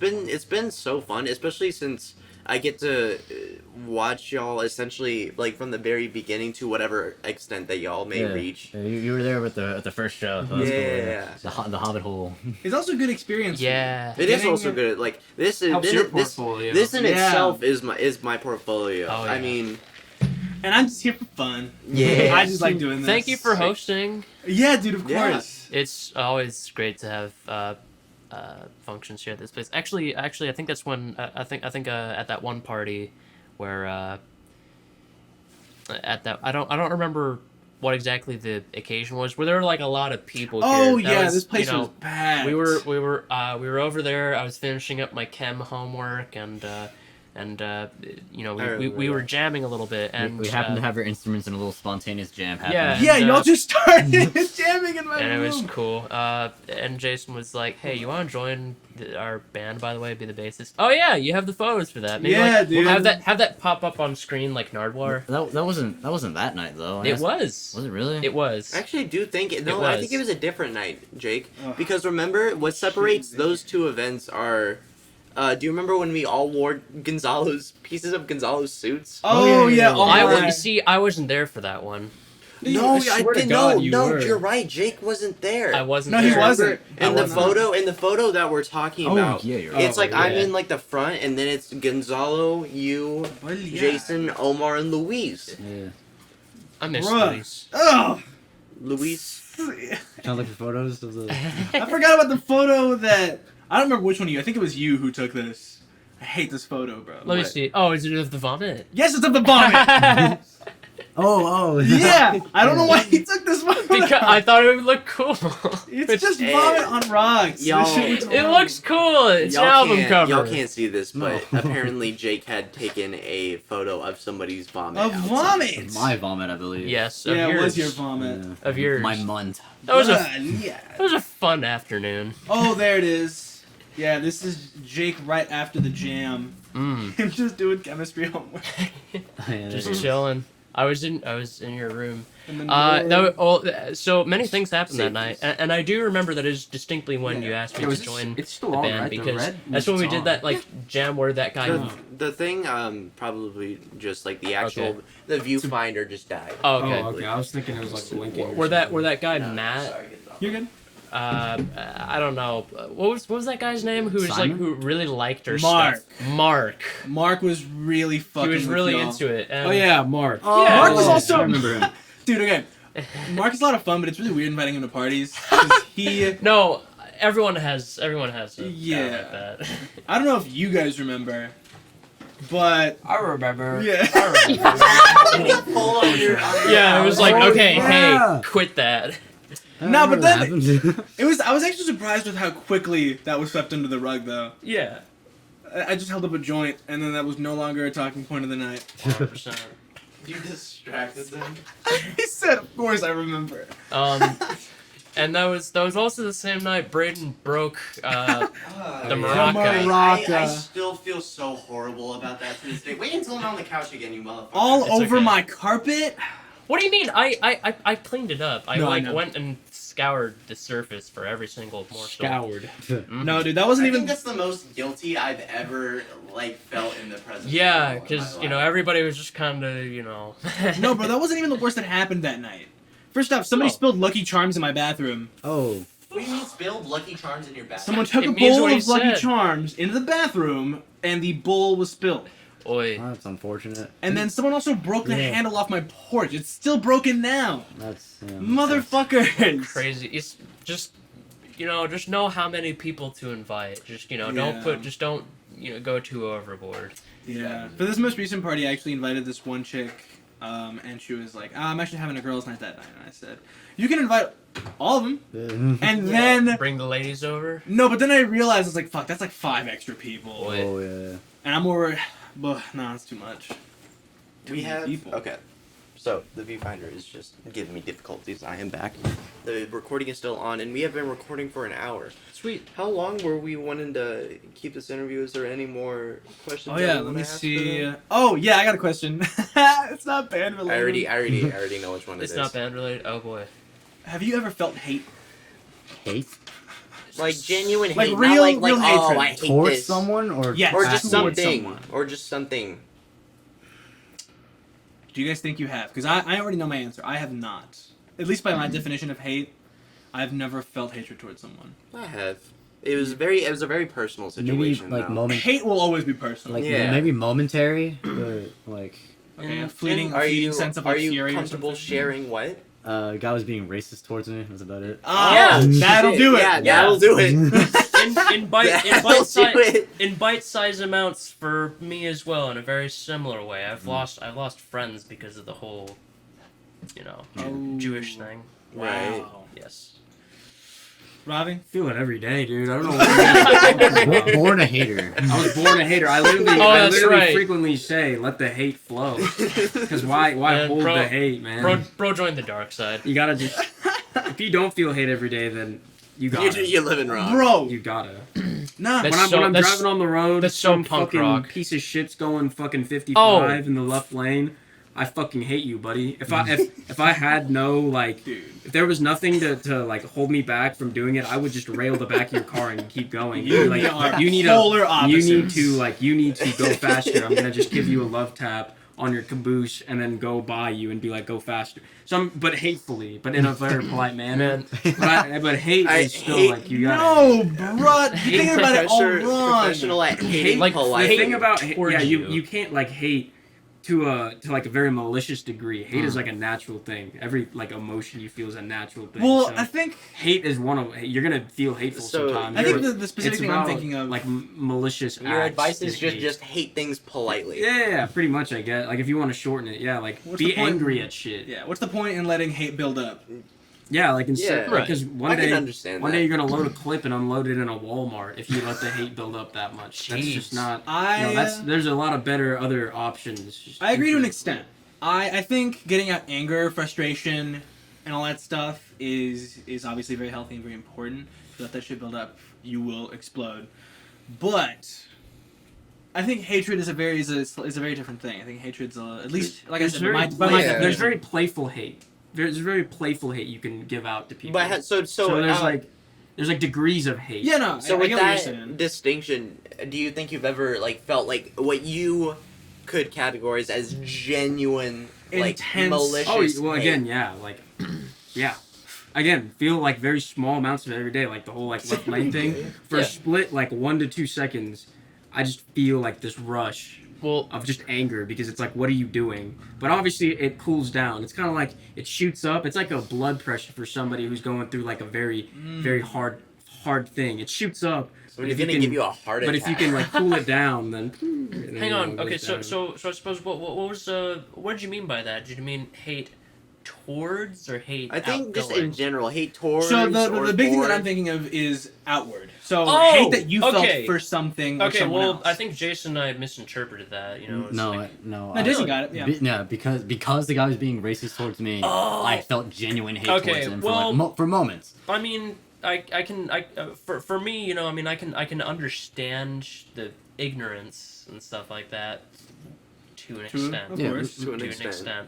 Speaker 1: been so fun, especially since I get to watch y'all essentially like from the very beginning to whatever extent that y'all may
Speaker 2: Yeah.
Speaker 1: reach.
Speaker 2: Yeah, you were there with the first show. So that's cool,
Speaker 1: Yeah.
Speaker 2: The Hobbit hole.
Speaker 3: It's also a good experience.
Speaker 4: Yeah.
Speaker 1: It is
Speaker 3: Getting-
Speaker 1: also good. Like this is
Speaker 5: Helps
Speaker 1: this,
Speaker 5: your
Speaker 1: this,
Speaker 5: portfolio.
Speaker 1: this in
Speaker 3: Yeah.
Speaker 1: itself is my portfolio.
Speaker 4: Oh,
Speaker 1: I
Speaker 4: yeah.
Speaker 1: mean,
Speaker 3: And I'm just here for fun.
Speaker 1: yeah.
Speaker 3: I just like doing this.
Speaker 4: Thank you for hosting.
Speaker 3: Yeah, dude, of
Speaker 1: Yeah.
Speaker 3: course.
Speaker 4: It's always great to have functions here at this place. Actually, I think that's when I think at that one party where at that I don't remember what exactly the occasion was. Where there were like a lot of people.
Speaker 3: Oh
Speaker 4: here. That
Speaker 3: yeah,
Speaker 4: was,
Speaker 3: this place
Speaker 4: you know,
Speaker 3: was bad.
Speaker 4: we were over there. I was finishing up my chem homework and you know
Speaker 1: I
Speaker 4: we
Speaker 1: remember
Speaker 4: were
Speaker 1: that.
Speaker 4: jamming a little bit and
Speaker 2: we happened to have our instruments in a little spontaneous jam happening.
Speaker 4: Yeah.
Speaker 3: Yeah,
Speaker 4: and,
Speaker 3: y'all just started jamming in my
Speaker 4: and
Speaker 3: room.
Speaker 4: it was cool. And Jason was like, "Hey, you want to join our band? By the way, be the bassist." Oh yeah, you have the photos for that. Maybe,
Speaker 3: Yeah,
Speaker 4: like,
Speaker 3: dude.
Speaker 4: Have that pop up on screen like Nardwar.
Speaker 2: That wasn't that night though. I
Speaker 4: It
Speaker 2: guess-
Speaker 4: was.
Speaker 2: Was it really?
Speaker 4: It was.
Speaker 1: I actually do think it. No,
Speaker 4: It
Speaker 1: I
Speaker 4: was.
Speaker 1: think it was a different night, Jake.
Speaker 3: Ugh.
Speaker 1: Because remember, what separates
Speaker 3: Shit,
Speaker 1: those two events are. Do you remember when we all wore pieces of Gonzalo's suits?
Speaker 3: Oh yeah, all
Speaker 4: I
Speaker 3: right.
Speaker 4: would see. I wasn't there for that one.
Speaker 1: No,
Speaker 5: I swear to
Speaker 1: didn't.
Speaker 5: God,
Speaker 1: No,
Speaker 5: you
Speaker 1: no,
Speaker 5: were.
Speaker 1: you're right. Jake wasn't there.
Speaker 4: I wasn't.
Speaker 3: No, he
Speaker 4: there.
Speaker 3: wasn't.
Speaker 1: In
Speaker 3: I
Speaker 1: the
Speaker 3: wasn't.
Speaker 1: photo that we're talking
Speaker 2: Oh
Speaker 1: about,
Speaker 2: yeah, you're right.
Speaker 1: it's like I'm
Speaker 4: yeah.
Speaker 1: in like the front, and then it's Gonzalo, you,
Speaker 3: Well, yeah.
Speaker 1: Jason, Omar, and Luis.
Speaker 2: Yeah.
Speaker 4: I miss
Speaker 3: Bruh.
Speaker 4: Luis.
Speaker 3: Ugh.
Speaker 1: Luis.
Speaker 2: Trying to look for photos of the.
Speaker 3: I forgot about the photo that I don't remember which one of you. I think it was you who took this. I hate this photo, bro.
Speaker 4: Let me
Speaker 1: What?
Speaker 4: see. Oh, is it of the vomit?
Speaker 3: Yes, it's of the vomit.
Speaker 2: Oh.
Speaker 3: Yeah, I don't know why he took this photo.
Speaker 4: Because I thought it would look cool.
Speaker 3: It's just
Speaker 1: Hey,
Speaker 3: vomit on rocks. This
Speaker 1: y'all-
Speaker 3: shit looks
Speaker 4: It
Speaker 3: wrong.
Speaker 4: looks cool. It's an album cover.
Speaker 1: Y'all can't see this, but
Speaker 2: No.
Speaker 1: apparently Jake had taken a photo of somebody's vomit.
Speaker 3: Of
Speaker 1: outside.
Speaker 3: vomit.
Speaker 2: My vomit, I believe.
Speaker 4: Yes, of
Speaker 3: Yeah, it
Speaker 4: yours.
Speaker 3: was your vomit.
Speaker 2: Yeah.
Speaker 4: Of yours.
Speaker 2: My munt.
Speaker 4: That was a
Speaker 3: Yeah.
Speaker 4: that was a fun afternoon.
Speaker 3: Oh, there it is. Yeah, this is Jake right after the jam.
Speaker 4: Mm.
Speaker 3: Him just doing chemistry homework.
Speaker 4: Just chilling. I was in your room.
Speaker 3: And then
Speaker 4: So many things happened that
Speaker 1: Safeties.
Speaker 4: night, and I do remember that is distinctly when you asked me to join
Speaker 5: It's still
Speaker 4: the
Speaker 5: on,
Speaker 4: band
Speaker 5: right?
Speaker 4: because
Speaker 5: red
Speaker 4: that's when we
Speaker 5: it's
Speaker 4: did
Speaker 5: on.
Speaker 4: that like jam where that guy.
Speaker 1: The thing, probably just like the actual,
Speaker 4: Okay.
Speaker 1: the viewfinder just died.
Speaker 4: Oh, okay.
Speaker 5: Oh, okay. I was thinking it was like blinking. or
Speaker 4: Where that
Speaker 5: something.
Speaker 4: guy
Speaker 1: No,
Speaker 4: Matt.
Speaker 1: sorry,
Speaker 3: You're good.
Speaker 4: I don't know. What was that guy's name? Who was
Speaker 2: Simon?
Speaker 4: like who really liked her
Speaker 3: Mark.
Speaker 4: stuff? Mark.
Speaker 3: Mark was really fucking.
Speaker 4: He was
Speaker 3: with
Speaker 4: really
Speaker 3: y'all.
Speaker 4: into it. And
Speaker 5: Oh yeah, Mark.
Speaker 4: Yeah.
Speaker 3: Mark was
Speaker 2: I
Speaker 3: also.
Speaker 2: remember him.
Speaker 3: Dude, okay. Mark is a lot of fun, but it's really weird inviting him to parties. 'Cause he.
Speaker 4: No, everyone has a guy
Speaker 3: Yeah.
Speaker 4: like that.
Speaker 3: I don't know if you guys remember, but
Speaker 5: I remember.
Speaker 3: yeah.
Speaker 4: Yeah, it was like,
Speaker 2: Oh,
Speaker 4: okay,
Speaker 2: yeah.
Speaker 4: hey, quit that.
Speaker 3: No, but then-
Speaker 2: happened.
Speaker 3: It was. I was actually surprised with how quickly that was swept under the rug, though.
Speaker 4: Yeah.
Speaker 3: I just held up a joint, and then that was no longer a talking point of the night.
Speaker 4: 100%.
Speaker 1: You distracted them.
Speaker 3: He said, "Of course, I remember."
Speaker 4: And that was also the same night Braden broke the
Speaker 1: The
Speaker 4: maraca.
Speaker 3: Maraca.
Speaker 1: I still feel so horrible about that to this day. Wait until I'm on the couch again, you motherfucker.
Speaker 3: All
Speaker 4: It's
Speaker 3: over
Speaker 4: okay.
Speaker 3: my carpet.
Speaker 4: What do you mean? I cleaned it up. I
Speaker 3: No, I
Speaker 4: like
Speaker 3: know.
Speaker 4: went and scoured the surface for every single morsel.
Speaker 5: Scoured.
Speaker 3: No, dude, that wasn't
Speaker 1: I
Speaker 3: even.
Speaker 1: think that's the most guilty I've ever like felt in the presence.
Speaker 4: Yeah,
Speaker 1: of
Speaker 4: because everybody was just kind of
Speaker 3: No, bro, that wasn't even the worst that happened that night. First off, somebody
Speaker 4: Oh.
Speaker 3: spilled Lucky Charms in my bathroom.
Speaker 2: Oh,
Speaker 1: What do you mean spilled Lucky Charms in your bathroom?
Speaker 3: Someone took
Speaker 4: It
Speaker 3: a
Speaker 4: means
Speaker 3: bowl
Speaker 4: what he
Speaker 3: of Lucky
Speaker 4: said.
Speaker 3: Charms into the bathroom, and the bowl was spilled.
Speaker 4: Oi.
Speaker 2: that's unfortunate.
Speaker 3: And then someone also broke the
Speaker 2: Yeah.
Speaker 3: handle off my porch. It's still broken now.
Speaker 2: That's
Speaker 3: Motherfuckers.
Speaker 4: Crazy. It's just just know how many people to invite. Just
Speaker 3: Yeah.
Speaker 4: don't go too overboard.
Speaker 3: Yeah. For this most recent party, I actually invited this one chick, and she was like, I'm actually having a girls' night that night. And I said, you can invite all of them. And then,
Speaker 4: Bring the ladies over.
Speaker 3: no, but then I realized, I was like, fuck, that's like 5 extra people.
Speaker 4: Wait.
Speaker 2: Oh yeah.
Speaker 3: And I'm over, no, that's too much.
Speaker 1: We
Speaker 3: many
Speaker 1: have
Speaker 3: people.
Speaker 1: okay. So the viewfinder is just giving me difficulties. I am back. The recording is still on, and we have been recording for an hour.
Speaker 4: Sweet.
Speaker 1: How long were we wanting to keep this interview? Is there any more questions?
Speaker 3: Oh
Speaker 1: that
Speaker 3: yeah,
Speaker 1: we
Speaker 3: let
Speaker 1: wanna
Speaker 3: me
Speaker 1: ask for
Speaker 3: see.
Speaker 1: them?
Speaker 3: Oh yeah, I got a question. It's not band related.
Speaker 1: I already know which one
Speaker 4: It's
Speaker 1: it is.
Speaker 4: not band related. Oh boy.
Speaker 3: Have you ever felt hate?
Speaker 2: Hate
Speaker 1: Like genuine hate,
Speaker 3: Like
Speaker 1: not
Speaker 3: real-
Speaker 1: like
Speaker 3: real
Speaker 1: oh
Speaker 3: hatred.
Speaker 1: I hate
Speaker 2: towards
Speaker 1: this.
Speaker 2: someone or
Speaker 3: Yes.
Speaker 1: or just
Speaker 3: towards
Speaker 1: something,
Speaker 3: someone.
Speaker 1: or just something.
Speaker 3: Do you guys think you have? Because I already know my answer. I have not. At least by my definition of hate, I've never felt hatred towards someone.
Speaker 1: I have. It was a very personal
Speaker 2: maybe
Speaker 1: situation.
Speaker 2: like
Speaker 1: though.
Speaker 2: moment,
Speaker 3: Hate will always be personal.
Speaker 2: like
Speaker 1: Yeah.
Speaker 2: maybe momentary, but like
Speaker 3: Okay, a
Speaker 4: And-
Speaker 3: fleeting,
Speaker 1: Are
Speaker 3: fleeting
Speaker 1: you
Speaker 3: sense of
Speaker 1: are
Speaker 3: like
Speaker 1: you
Speaker 3: fury or
Speaker 1: comfortable
Speaker 3: something.
Speaker 1: sharing what?
Speaker 2: a guy was being racist towards me. That's about it.
Speaker 3: Ah,
Speaker 4: Yeah.
Speaker 3: that'll
Speaker 1: Shit,
Speaker 3: do it.
Speaker 1: Yeah,
Speaker 4: Yeah.
Speaker 1: that'll do it.
Speaker 4: in
Speaker 1: That'll do it.
Speaker 4: bite-sized amounts for me as well in a very similar way.
Speaker 1: Mm.
Speaker 4: I've lost friends because of the whole
Speaker 3: Oh.
Speaker 4: Jewish thing.
Speaker 1: Right.
Speaker 3: Wow.
Speaker 4: Yes.
Speaker 3: Ravi?
Speaker 5: Feel it every day, dude. I don't know what
Speaker 2: Born a hater.
Speaker 5: I was born a hater. I literally,
Speaker 4: Oh, that's right.
Speaker 5: frequently say, "Let the hate flow." Because why
Speaker 4: Man,
Speaker 5: hold
Speaker 4: bro-
Speaker 5: the hate, man?
Speaker 4: Bro joined the dark side.
Speaker 5: You gotta just. If you don't feel hate every day, then you gotta.
Speaker 1: You're living wrong.
Speaker 3: Bro,
Speaker 5: You gotta.
Speaker 3: nah.
Speaker 4: That's
Speaker 5: When I'm
Speaker 4: that's-
Speaker 5: driving on the road,
Speaker 4: that's so
Speaker 5: some
Speaker 4: punk
Speaker 5: fucking
Speaker 4: rock.
Speaker 5: piece of shit's going fucking 55
Speaker 4: Oh.
Speaker 5: in the left lane. I fucking hate you, buddy. If I had no like,
Speaker 3: Dude.
Speaker 5: if there was nothing to like hold me back from doing it, I would just rail the back of your car and keep going.
Speaker 3: You
Speaker 5: like,
Speaker 3: are
Speaker 5: you need
Speaker 3: polar
Speaker 5: you need
Speaker 3: opposites.
Speaker 5: to go faster. I'm gonna just give you a love tap on your caboose and then go by you and be like, go faster. But hatefully, but in a very polite manner.
Speaker 4: Man,
Speaker 5: But hate
Speaker 1: I
Speaker 5: is still
Speaker 1: hate-
Speaker 5: like you gotta.
Speaker 3: No, bruh. You're thinking about it all wrong.
Speaker 1: Professional at hating
Speaker 4: Like,
Speaker 1: polite.
Speaker 5: The thing about
Speaker 4: towards
Speaker 5: yeah,
Speaker 4: you.
Speaker 5: you can't like hate to like a very malicious degree. Hate is like a natural thing. Every like emotion you feel is a natural thing.
Speaker 3: Well,
Speaker 5: so
Speaker 3: I think
Speaker 5: hate is one of you're gonna feel hateful
Speaker 1: So,
Speaker 5: sometimes.
Speaker 3: I think
Speaker 5: but
Speaker 3: the specific
Speaker 5: it's
Speaker 3: thing I'm
Speaker 5: about,
Speaker 3: thinking of.
Speaker 5: like malicious.
Speaker 1: Your
Speaker 5: acts
Speaker 1: advice is
Speaker 5: hate.
Speaker 1: just hate things politely.
Speaker 5: Yeah, pretty much. I get like if you want to shorten it, yeah, like
Speaker 3: What's
Speaker 5: be
Speaker 3: the point?
Speaker 5: angry at shit.
Speaker 3: yeah, what's the point in letting hate build up?
Speaker 5: Yeah, like instead
Speaker 1: Yeah.
Speaker 5: because one
Speaker 1: I
Speaker 5: day
Speaker 1: can understand
Speaker 5: one
Speaker 1: that.
Speaker 5: day you're gonna load a clip and unload it in a Walmart if you let the hate build up that much. That's just
Speaker 4: Jeez.
Speaker 5: not.
Speaker 3: I
Speaker 5: There's a lot of better other options. Just
Speaker 3: I agree to an extent. I think getting out anger, frustration, and all that stuff is obviously very healthy and very important. If you let that shit build up, you will explode. But I think hatred is a very different thing. I think hatred's at least like I
Speaker 5: There's
Speaker 3: said,
Speaker 5: very,
Speaker 3: by my
Speaker 1: yeah.
Speaker 3: definition.
Speaker 5: there's very playful hate. There's very playful hate you can give out to people.
Speaker 1: But so
Speaker 5: there's like degrees of hate.
Speaker 3: yeah, no.
Speaker 1: So
Speaker 3: I
Speaker 1: with
Speaker 3: get what you're
Speaker 1: that
Speaker 3: saying.
Speaker 1: distinction, do you think you've ever like felt like what you could categorize as genuine, like
Speaker 3: Intense-
Speaker 1: malicious?
Speaker 5: Oh well,
Speaker 1: hate?
Speaker 5: again, yeah, like, yeah. Again, feel like very small amounts of it every day, like the whole like left lane thing. For
Speaker 4: Yeah.
Speaker 5: a split, like 1 to 2 seconds, I just feel like this rush
Speaker 4: well,
Speaker 5: of just anger because it's like, what are you doing? But obviously, it cools down. It's kind of like it shoots up. It's like a blood pressure for somebody who's going through like a very, very hard thing. It shoots up.
Speaker 1: So
Speaker 5: but
Speaker 1: it's
Speaker 5: if you
Speaker 1: gonna
Speaker 5: can-
Speaker 1: give you a heart attack.
Speaker 5: But if you can like cool it down, then
Speaker 4: hang on.
Speaker 5: it
Speaker 4: Okay,
Speaker 5: goes
Speaker 4: so
Speaker 5: down.
Speaker 4: so I suppose what was what did you mean by that? Did you mean hate towards or hate?
Speaker 1: I think just
Speaker 4: outgoing?
Speaker 1: in general, hate towards.
Speaker 3: So
Speaker 1: or
Speaker 3: the big thing that
Speaker 1: for-
Speaker 3: I'm thinking of is outward. So
Speaker 4: Oh,
Speaker 3: hate that you
Speaker 4: okay.
Speaker 3: felt for something or
Speaker 4: Okay,
Speaker 3: someone
Speaker 4: well,
Speaker 3: else.
Speaker 4: I think Jason and I misinterpreted that. You know, it's
Speaker 2: No,
Speaker 4: like-
Speaker 2: no.
Speaker 3: No, Jason got it. Yeah.
Speaker 2: Yeah, because the guy was being racist towards me,
Speaker 4: Oh.
Speaker 2: I felt genuine hate
Speaker 4: Okay,
Speaker 2: towards him for
Speaker 4: well-
Speaker 2: like for moments.
Speaker 4: I mean, I can for me, you know, I mean, I can understand the ignorance and stuff like that to an
Speaker 3: To-
Speaker 4: extent.
Speaker 3: of
Speaker 2: Yeah,
Speaker 3: course.
Speaker 1: to an
Speaker 4: to
Speaker 1: extent.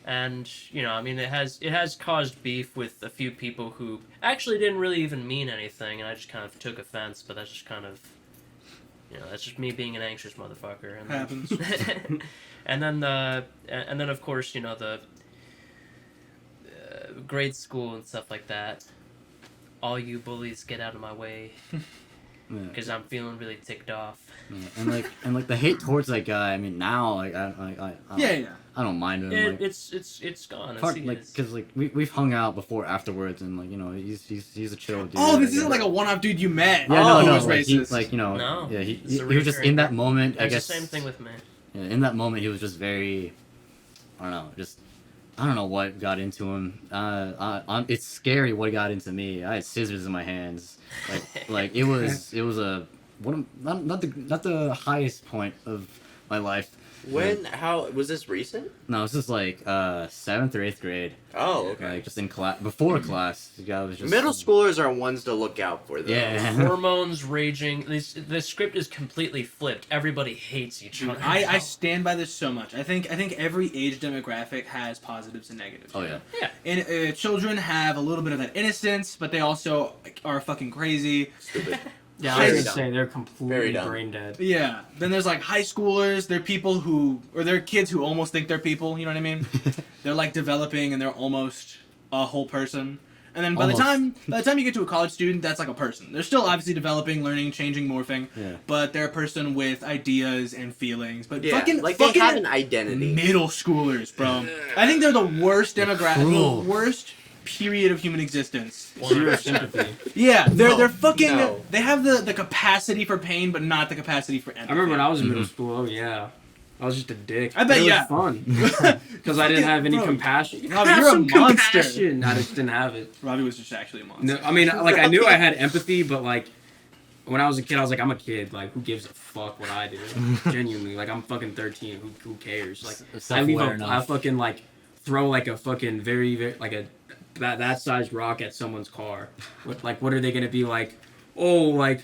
Speaker 4: And I mean, it has caused beef with a few people who actually didn't really even mean anything, and I just kind of took offense. But that's just kind of, that's just me being an anxious motherfucker. And
Speaker 3: Happens.
Speaker 4: and then of course the grade school and stuff like that. All you bullies, get out of my way,
Speaker 2: Yeah.
Speaker 4: because I'm feeling really ticked off.
Speaker 2: Yeah. And like the hate towards that guy. I mean, now like
Speaker 3: Yeah.
Speaker 2: I don't mind him.
Speaker 4: It,
Speaker 2: Like,
Speaker 4: it's gone.
Speaker 2: part,
Speaker 4: It's,
Speaker 2: like because like we've hung out before afterwards, and like he's a chill dude.
Speaker 3: Oh, this
Speaker 2: I
Speaker 3: isn't
Speaker 2: guess.
Speaker 3: like a one-off dude you met.
Speaker 2: Yeah,
Speaker 3: who
Speaker 2: no,
Speaker 3: was
Speaker 2: like, he,
Speaker 3: racist.
Speaker 2: like
Speaker 4: No,
Speaker 2: yeah,
Speaker 4: it's
Speaker 2: he
Speaker 4: a
Speaker 2: was just
Speaker 4: recurring-
Speaker 2: in that moment. I
Speaker 4: It's
Speaker 2: guess
Speaker 4: the same thing with me.
Speaker 2: yeah, in that moment he was just very, I don't know, just I don't know what got into him. It's scary what got into me. I had scissors in my hands. Like it was a not the highest point of my life.
Speaker 1: How was this recent?
Speaker 2: No, this is like 7th or 8th grade.
Speaker 1: Oh, okay.
Speaker 2: Like just in class before class. The guy was just
Speaker 1: Middle schoolers are ones to look out for, though.
Speaker 2: Yeah.
Speaker 4: Hormones raging. The script is completely flipped. Everybody hates each
Speaker 3: Dude,
Speaker 4: other.
Speaker 3: I stand by this so much. I think every age demographic has positives and negatives.
Speaker 2: Oh yeah.
Speaker 4: Yeah.
Speaker 3: And children have a little bit of that innocence, but they also are fucking crazy.
Speaker 1: Stupid.
Speaker 5: Yeah, I
Speaker 1: Very
Speaker 5: was
Speaker 1: dumb.
Speaker 5: gonna say they're
Speaker 1: Very
Speaker 5: completely
Speaker 1: dumb.
Speaker 5: brain dead.
Speaker 3: Yeah. Then there's like high schoolers. They're people they're kids who almost think they're people. You know what I mean? They're like developing and they're almost a whole person. And then by the time you get to a college student, that's like a person. They're still obviously developing, learning, changing, morphing.
Speaker 2: Yeah.
Speaker 3: But they're a person with ideas and feelings. But
Speaker 1: Yeah,
Speaker 3: fucking
Speaker 1: like
Speaker 3: fucking
Speaker 1: they have an identity.
Speaker 3: middle schoolers, bro. I think they're the worst demographic,
Speaker 2: Cruel.
Speaker 3: the worst period of human existence.
Speaker 5: Zero sympathy.
Speaker 3: Yeah, they're
Speaker 1: No,
Speaker 3: fucking.
Speaker 1: no.
Speaker 3: They have the capacity for pain, but not the capacity for empathy.
Speaker 5: I remember when I was in
Speaker 2: Mhm.
Speaker 5: middle school. Oh yeah, I was just a dick.
Speaker 3: I bet,
Speaker 5: it was
Speaker 3: yeah.
Speaker 5: fun because I didn't have any
Speaker 3: Bro,
Speaker 5: compassion.
Speaker 3: Rob,
Speaker 5: Have
Speaker 3: you're a
Speaker 5: some
Speaker 3: monster.
Speaker 5: compassion. I just didn't have it.
Speaker 3: Robbie was just actually a monster.
Speaker 5: No, I mean, like I knew I had empathy, but like when I was a kid, I was like, I'm a kid. Like, who gives a fuck what I do? Genuinely, like I'm fucking 13. Who cares? Like I leave
Speaker 2: Self-aware
Speaker 5: I
Speaker 2: enough.
Speaker 5: fucking like throw like a fucking very like a that size rock at someone's car. What are they gonna be like? Oh, like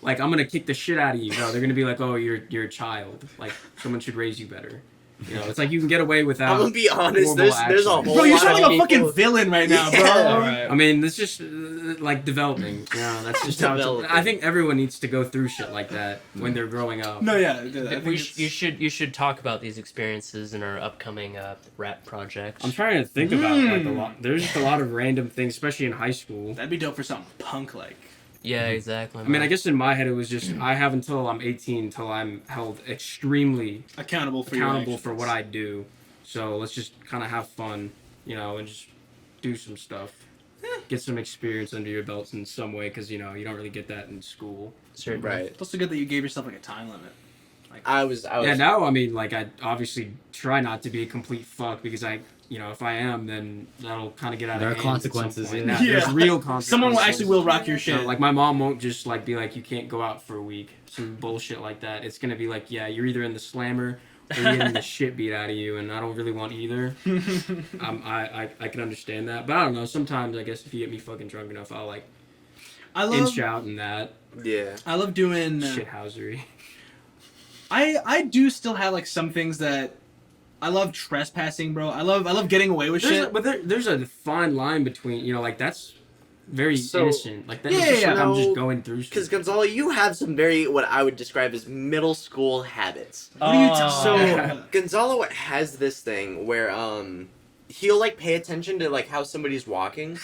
Speaker 5: I'm gonna kick the shit out of you. No, they're gonna be like, oh, you're a child. Like someone should raise you better. You know, it's like you can get away without.
Speaker 1: I'm gonna be honest.
Speaker 5: horrible
Speaker 1: There's a
Speaker 5: actions.
Speaker 1: whole
Speaker 3: Bro, you
Speaker 1: lot
Speaker 3: sound
Speaker 1: of
Speaker 3: like a
Speaker 1: people-
Speaker 3: fucking villain right now, bro.
Speaker 1: Yeah.
Speaker 3: Alright.
Speaker 5: I mean, it's just like developing. You know, that's just how it's.
Speaker 1: Developing.
Speaker 5: I think everyone needs to go through shit like that when they're growing up.
Speaker 3: No, yeah. I think
Speaker 4: You should talk about these experiences in our upcoming rap project.
Speaker 5: I'm trying to think about like a lot. There's just a lot of random things, especially in high school.
Speaker 3: That'd be dope for something punk-like.
Speaker 4: Yeah, exactly.
Speaker 5: I mean, I guess in my head it was just I have until I'm 18 until I'm held extremely
Speaker 3: Accountable for your
Speaker 5: accountable
Speaker 3: actions.
Speaker 5: for what I do. So let's just kind of have fun, you know, and just do some stuff. Get some experience under your belts in some way, because you know you don't really get that in school.
Speaker 4: Certainly.
Speaker 1: Right.
Speaker 3: It's also good that you gave yourself like a time limit.
Speaker 1: I was.
Speaker 5: Yeah, now I mean, like I obviously try not to be a complete fuck because if I am, then that'll kind of get out
Speaker 2: There
Speaker 5: of
Speaker 2: are
Speaker 5: hand at some
Speaker 2: consequences,
Speaker 5: point.
Speaker 2: yeah.
Speaker 5: Now, there's
Speaker 3: Yeah.
Speaker 5: real consequences.
Speaker 3: Someone will rock your shit.
Speaker 5: So, like my mom won't just like be like, you can't go out for a week, some bullshit like that. It's gonna be like, yeah, you're either in the slammer or you're getting the shit beat out of you, and I don't really want either. I can understand that, but I don't know. Sometimes I guess if you get me fucking drunk enough, I'll like
Speaker 3: I love.
Speaker 5: inch out in that
Speaker 1: Yeah.
Speaker 3: I love doing.
Speaker 5: shithousery.
Speaker 3: I do still have like some things that. I love trespassing, bro. I love getting away with shit.
Speaker 5: There's a fine line between like that's very
Speaker 1: So-
Speaker 5: innocent. Like that
Speaker 3: Yeah,
Speaker 5: is just
Speaker 3: yeah,
Speaker 5: like I'm
Speaker 1: no,
Speaker 5: just going through.
Speaker 1: Because Gonzalo, you have some very what I would describe as middle school habits.
Speaker 3: What are you
Speaker 1: So
Speaker 5: Yeah.
Speaker 1: Gonzalo has this thing where he'll like pay attention to like how somebody's walking.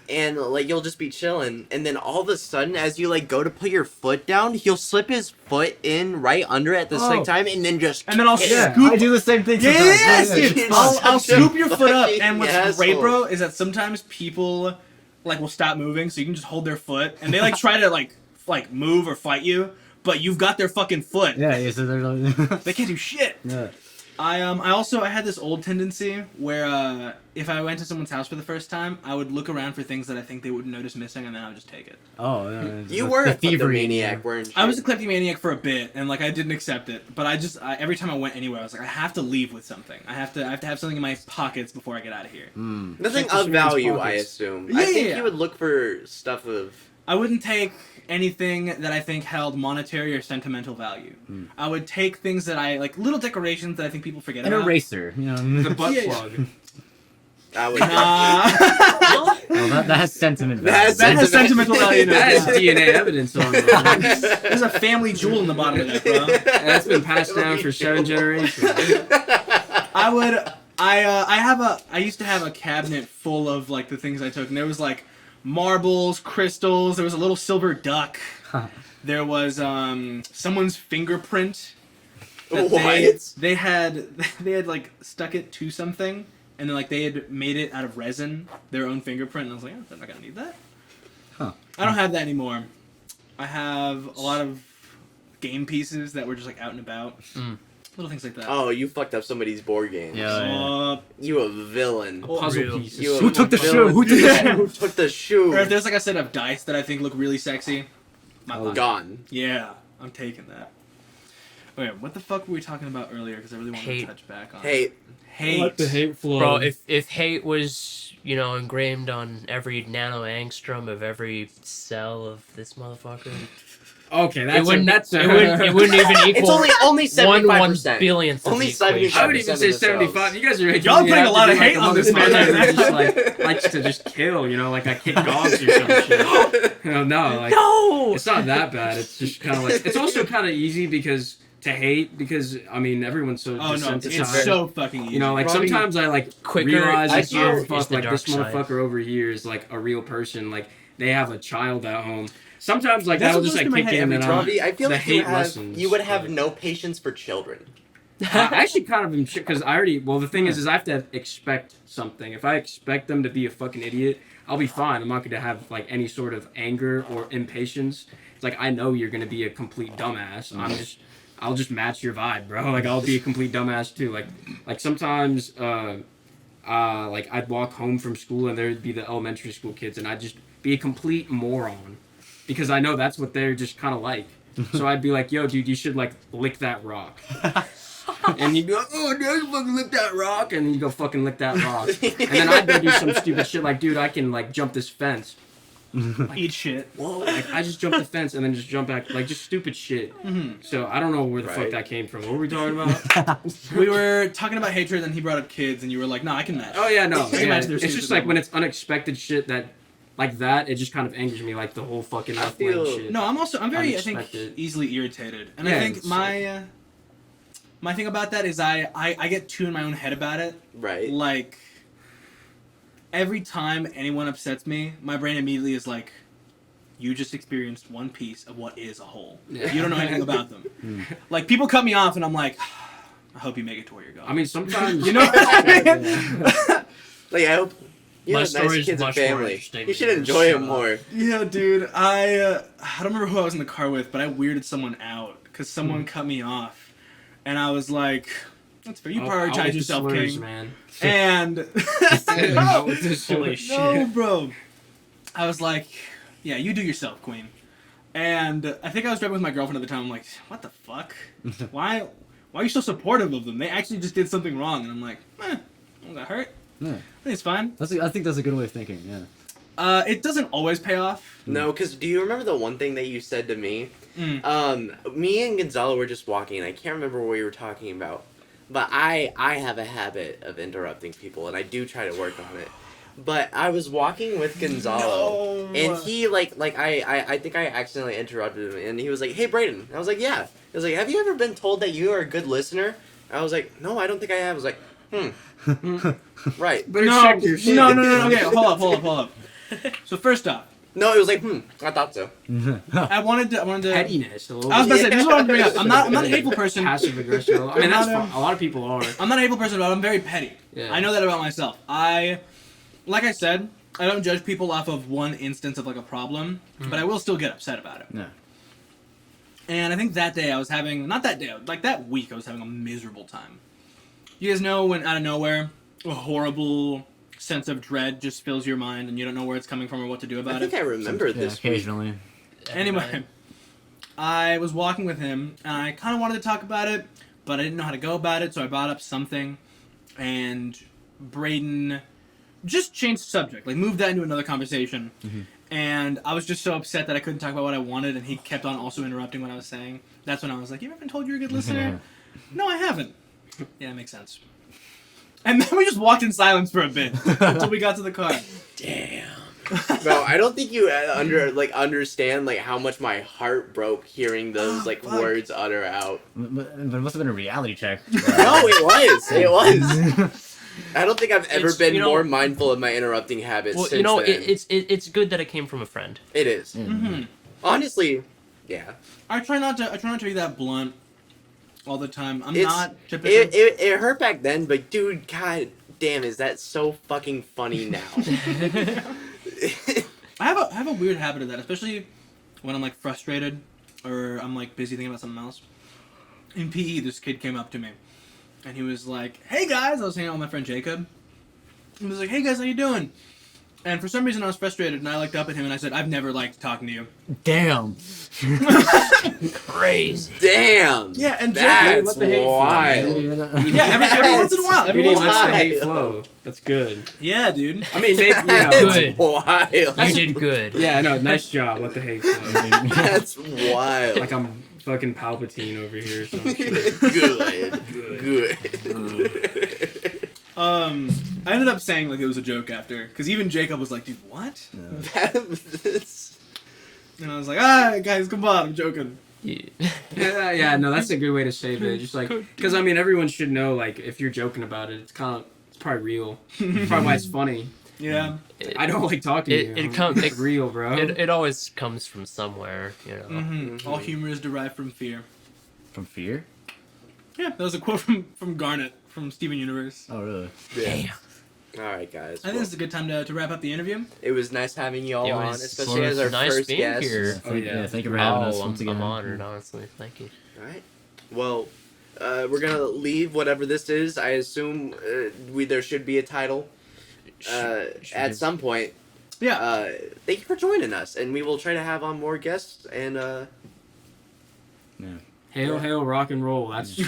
Speaker 1: And like you'll just be chilling, and then all of a sudden, as you like go to put your foot down, he'll slip his foot in right under it at the same
Speaker 2: Oh.
Speaker 1: time, and then just
Speaker 3: And then I'll
Speaker 1: kick
Speaker 2: Yeah,
Speaker 3: scoop.
Speaker 2: I do the same thing.
Speaker 3: Yeah,
Speaker 2: sometimes.
Speaker 3: yes,
Speaker 2: Yeah,
Speaker 3: dude.
Speaker 2: it's
Speaker 3: I'll,
Speaker 2: fun.
Speaker 3: I'll
Speaker 1: Such a
Speaker 3: scoop your foot up,
Speaker 1: fucking
Speaker 3: and what's
Speaker 1: asshole.
Speaker 3: great, bro, is that sometimes people like will stop moving, so you can just hold their foot, and they like try to like move or fight you, but you've got their fucking foot.
Speaker 2: Yeah, so they're
Speaker 3: They can't do shit.
Speaker 2: yeah.
Speaker 3: I had this old tendency where if I went to someone's house for the first time, I would look around for things that I think they wouldn't notice missing, and then I would just take it.
Speaker 2: Oh, yeah.
Speaker 1: You
Speaker 2: the-
Speaker 1: were
Speaker 2: the
Speaker 1: a
Speaker 2: thievery.
Speaker 1: maniac, weren't you?
Speaker 3: I was a kleptomaniac for a bit, and like I didn't accept it. But every time I went anywhere, I was like, I have to leave with something. I have to have something in my pockets before I get out of here.
Speaker 2: Mm.
Speaker 1: Nothing
Speaker 5: Check this
Speaker 1: of
Speaker 5: man's
Speaker 1: value, I
Speaker 5: pockets.
Speaker 1: assume.
Speaker 3: Yeah,
Speaker 1: I think
Speaker 3: yeah.
Speaker 1: you would look for stuff of.
Speaker 3: I wouldn't take anything that I think held monetary or sentimental value. I would take things that I like, little decorations that I think people forget
Speaker 2: An
Speaker 3: about.
Speaker 2: eraser, you know.
Speaker 5: The butt
Speaker 3: Yeah.
Speaker 5: plug.
Speaker 1: I would.
Speaker 2: Well, that has sentiment.
Speaker 1: That
Speaker 3: That has sentimental value.
Speaker 5: That is DNA evidence on it.
Speaker 3: There's a family jewel in the bottom of that, bro.
Speaker 5: That's been passed down for 7 generations.
Speaker 3: I used to have a cabinet full of like the things I took, and there was like marbles, crystals. There was a little silver duck. There was someone's fingerprint. that
Speaker 1: What?
Speaker 3: They had like stuck it to something, and then like they had made it out of resin, their own fingerprint. And I was like, I'm not gonna need that.
Speaker 2: Huh.
Speaker 3: I don't have that anymore. I have a lot of game pieces that were just like out and about. Little things like that.
Speaker 1: Oh, you fucked up somebody's board games.
Speaker 2: Yeah.
Speaker 1: You a villain.
Speaker 5: Puzzle
Speaker 4: real.
Speaker 5: pieces.
Speaker 1: You a
Speaker 2: Who took the
Speaker 1: villain.
Speaker 2: shoe? Who took the
Speaker 1: Yeah,
Speaker 2: shoe?
Speaker 1: Who took the shoe?
Speaker 3: Or if there's like a set of dice that I think look really sexy, my pocket.
Speaker 1: Gone.
Speaker 3: Yeah, I'm taking that. Okay, what the fuck were we talking about earlier? Because I really wanted
Speaker 4: Hate.
Speaker 3: to touch back on
Speaker 1: Hey,
Speaker 3: hate.
Speaker 5: hate flow.
Speaker 4: Bro, if hate was, engraved on every nano angstrom of every cell of this motherfucker,
Speaker 5: Okay,
Speaker 4: it wouldn't even equal
Speaker 1: it's only
Speaker 4: one
Speaker 1: 75%.
Speaker 4: billionth of
Speaker 1: Only
Speaker 4: the equation.
Speaker 5: 75%. I would even say
Speaker 1: 75% of the
Speaker 5: 75. You guys are making
Speaker 3: Y'all
Speaker 5: me
Speaker 3: putting
Speaker 5: have
Speaker 3: a lot
Speaker 5: to
Speaker 3: of
Speaker 5: be like
Speaker 3: hate
Speaker 5: a
Speaker 3: on this
Speaker 5: motherfucker
Speaker 3: man.
Speaker 5: that just likes to just kill, like I kick dogs or some shit. No, like
Speaker 4: No!
Speaker 5: it's not that bad. It's just kind of like it's also kind of easy because everyone's so
Speaker 3: Oh no,
Speaker 5: desensitized.
Speaker 3: it's so fucking easy.
Speaker 5: Like
Speaker 1: Bro,
Speaker 5: sometimes I like
Speaker 4: Quicker
Speaker 5: realize like,
Speaker 1: is the-
Speaker 5: oh
Speaker 1: is
Speaker 5: fuck,
Speaker 4: the
Speaker 5: like
Speaker 4: dark
Speaker 5: this
Speaker 4: side.
Speaker 5: motherfucker over here is like a real person. Like they have a child at home. Sometimes like
Speaker 3: That's
Speaker 5: that'll
Speaker 3: what
Speaker 5: just
Speaker 3: goes
Speaker 5: like
Speaker 3: through my
Speaker 5: kick
Speaker 3: head
Speaker 5: in
Speaker 3: every
Speaker 5: and
Speaker 3: time.
Speaker 1: Robbie, I feel
Speaker 5: the
Speaker 1: like
Speaker 5: hate
Speaker 1: you
Speaker 5: lessons,
Speaker 1: would have
Speaker 5: but-
Speaker 1: no patience for children.
Speaker 5: I actually kind of am because the thing is I have to expect something. If I expect them to be a fucking idiot, I'll be fine. I'm not going to have like any sort of anger or impatience. It's like I know you're going to be a complete dumbass. I'll just match your vibe, bro. Like I'll be a complete dumbass too. Like sometimes like I'd walk home from school and there'd be the elementary school kids and I'd just be a complete moron because I know that's what they're just kind of like. So I'd be like, yo, dude, you should like lick that rock. And you'd be like, oh, dude, fucking lick that rock. And you'd go fucking lick that rock. And then I'd go do some stupid shit like, dude, I can like jump this fence.
Speaker 3: Eat shit.
Speaker 5: Whoa, like I just jumped the fence and then just jump back, like just stupid shit. So I don't know where the fuck
Speaker 1: Right.
Speaker 5: that came from. What were we talking about?
Speaker 3: We were talking about hatred, and he brought up kids, and you were like, "No, I can match."
Speaker 5: Oh yeah, no.
Speaker 3: I can
Speaker 5: Yeah,
Speaker 3: match their
Speaker 5: it's just
Speaker 3: stupid
Speaker 5: like when
Speaker 3: numbers.
Speaker 5: it's unexpected shit like that, it just kind of angers me, like the whole fucking
Speaker 1: I
Speaker 5: left wing
Speaker 1: feel-
Speaker 5: shit.
Speaker 3: No, I'm very, I think,
Speaker 5: Unexpected.
Speaker 3: easily irritated, and
Speaker 5: Yeah,
Speaker 3: I think
Speaker 5: it's
Speaker 3: my thing about that is I get too in my own head about it.
Speaker 1: Right.
Speaker 3: Like every time anyone upsets me, my brain immediately is like, "You just experienced one piece of what is a whole.
Speaker 5: Yeah.
Speaker 3: You don't know anything about them." Like people cut me off, and I'm like, "I hope you make it to where you're going."
Speaker 5: I mean, sometimes
Speaker 3: You know what I mean?
Speaker 5: Yeah.
Speaker 1: Like I hope you
Speaker 4: My
Speaker 1: have
Speaker 4: story
Speaker 1: nice
Speaker 4: is
Speaker 1: kids and
Speaker 4: much more
Speaker 1: family.
Speaker 4: interesting
Speaker 1: You should
Speaker 4: than
Speaker 1: enjoy
Speaker 4: yours.
Speaker 1: them more.
Speaker 3: Yeah, dude. I don't remember who I was in the car with, but I weirded someone out because someone cut me off, and I was like, "That's fair. You
Speaker 5: I'll
Speaker 3: prioritize
Speaker 5: just
Speaker 3: yourself,
Speaker 5: slurs,
Speaker 3: King."
Speaker 5: man.
Speaker 3: And
Speaker 5: Out with this
Speaker 4: Holy
Speaker 5: shit.
Speaker 4: shit.
Speaker 3: no, bro. I was like, "Yeah, you do yourself, Queen." And I think I was driving with my girlfriend at the time. I'm like, "What the fuck? Why are you so supportive of them? They actually just did something wrong." And I'm like, "I got hurt.
Speaker 2: Yeah.
Speaker 3: I think it's fine."
Speaker 2: I think that's a good way of thinking. Yeah.
Speaker 3: It doesn't always pay off.
Speaker 1: No, because do you remember the one thing that you said to me? Me and Gonzalo were just walking, and I can't remember what we were talking about. But I have a habit of interrupting people, and I do try to work on it. But I was walking with Gonzalo,
Speaker 3: No.
Speaker 1: and he I think I accidentally interrupted him, and he was like, "Hey, Brayden." I was like, "Yeah." He was like, "Have you ever been told that you are a good listener?" I was like, "No, I don't think I have." I was like, right.
Speaker 5: Better
Speaker 3: No,
Speaker 5: check your shit.
Speaker 3: no. Okay, hold up. So first off,
Speaker 1: No, it was like, I thought so.
Speaker 3: I wanted to.
Speaker 5: Pettiness. A little
Speaker 3: I was about to say,
Speaker 5: bit.
Speaker 3: this is what I'm bringing up. I'm not a hateful person.
Speaker 5: Passive aggressive. I mean, that's
Speaker 3: I'm not,
Speaker 5: fine. A lot of people are.
Speaker 3: I'm not a hateful person, but I'm very petty.
Speaker 5: Yeah.
Speaker 3: I know that about myself. Like I said, I don't judge people off of one instance of like a problem, but I will still get upset about it.
Speaker 2: Yeah.
Speaker 3: And I think that day I was having, not that day, like that week I was having a miserable time. You guys know when out of nowhere, a horrible sense of dread just fills your mind and you don't know where it's coming from or what to do
Speaker 1: I
Speaker 3: about
Speaker 1: think
Speaker 3: it?
Speaker 1: I remember
Speaker 2: Yeah,
Speaker 1: this week.
Speaker 2: occasionally.
Speaker 3: Anyway, I was walking with him and I kind of wanted to talk about it, but I didn't know how to go about it, so I brought up something and Brayden just changed the subject, like moved that into another conversation. And I was just so upset that I couldn't talk about what I wanted, and he kept on also interrupting what I was saying. That's when I was like, "You ever been told you're a good listener?" No, I haven't. Yeah, it makes sense. And then we just walked in silence for a bit until we got to the car.
Speaker 1: Damn. Bro, I don't think you understand like how much my heart broke hearing those like
Speaker 3: fuck.
Speaker 1: words utter out.
Speaker 2: But it must have been a reality check.
Speaker 1: No, it was. It was. I don't think I've ever
Speaker 4: It's,
Speaker 1: been
Speaker 4: you know-
Speaker 1: more mindful of my interrupting habits.
Speaker 4: Well,
Speaker 1: since
Speaker 4: you know,
Speaker 1: then.
Speaker 4: it's good that it came from a friend.
Speaker 1: It is.
Speaker 3: Mm-hmm.
Speaker 1: Honestly, yeah.
Speaker 3: I try not to be that blunt all the time. I'm
Speaker 1: It's-
Speaker 3: not typically.
Speaker 1: It hurt back then, but dude, god damn, is that so fucking funny now?
Speaker 3: I have a weird habit of that, especially when I'm like frustrated or I'm like busy thinking about something else. In PE, this kid came up to me, and he was like, "Hey guys," I was hanging out with my friend Jacob. He was like, "Hey guys, how you doing?" And for some reason, I was frustrated, and I looked up at him and I said, "I've never liked talking to you."
Speaker 2: Damn.
Speaker 4: Crazy.
Speaker 1: Damn.
Speaker 3: Yeah, and
Speaker 1: That's
Speaker 5: What the hate
Speaker 1: wild.
Speaker 3: Yeah, every once in a while. Every
Speaker 5: Dude,
Speaker 3: once in a
Speaker 5: that's the
Speaker 3: while.
Speaker 5: hate flow. That's good.
Speaker 3: Yeah, dude.
Speaker 5: I mean, maybe, you know.
Speaker 1: That's
Speaker 4: Good.
Speaker 1: wild.
Speaker 4: You did good.
Speaker 5: Yeah, no, nice job. Let the hate flow.
Speaker 1: That's wild.
Speaker 5: Like I'm fucking Palpatine over here or something.
Speaker 1: Good.
Speaker 3: I ended up saying like it was a joke after, because even Jacob was like, "Dude, what?"
Speaker 1: That's
Speaker 3: And I was like, "Ah, guys, come on, I'm joking."
Speaker 5: Yeah, no, that's a good way to save it. Just like, because I mean, everyone should know, like, if you're joking about it, it's probably real. Probably why it's funny.
Speaker 3: Yeah.
Speaker 5: I don't like talking to you. It's real, bro.
Speaker 4: It always comes from somewhere, you know.
Speaker 3: Mm-hmm. All humor is derived from fear.
Speaker 2: From fear?
Speaker 3: Yeah, that was a quote from Garnet from Steven Universe.
Speaker 2: Oh, really?
Speaker 1: damn. All right, guys.
Speaker 3: I think this is a good time to wrap up the interview.
Speaker 1: It was nice having you all
Speaker 4: It
Speaker 1: on,
Speaker 4: was
Speaker 1: especially
Speaker 2: sort
Speaker 1: as
Speaker 2: of
Speaker 1: our
Speaker 4: nice
Speaker 1: first
Speaker 4: being
Speaker 1: guest.
Speaker 4: here.
Speaker 5: Oh, yeah.
Speaker 2: Thank you for having us
Speaker 4: Oh,
Speaker 2: once again.
Speaker 4: I'm honored, honestly. Thank you.
Speaker 1: All right. Well, we're gonna leave whatever this is. I assume there should be a title at some point.
Speaker 3: Yeah.
Speaker 1: Thank you for joining us, and we will try to have on more guests. And
Speaker 5: Hail, hail, rock and roll. That's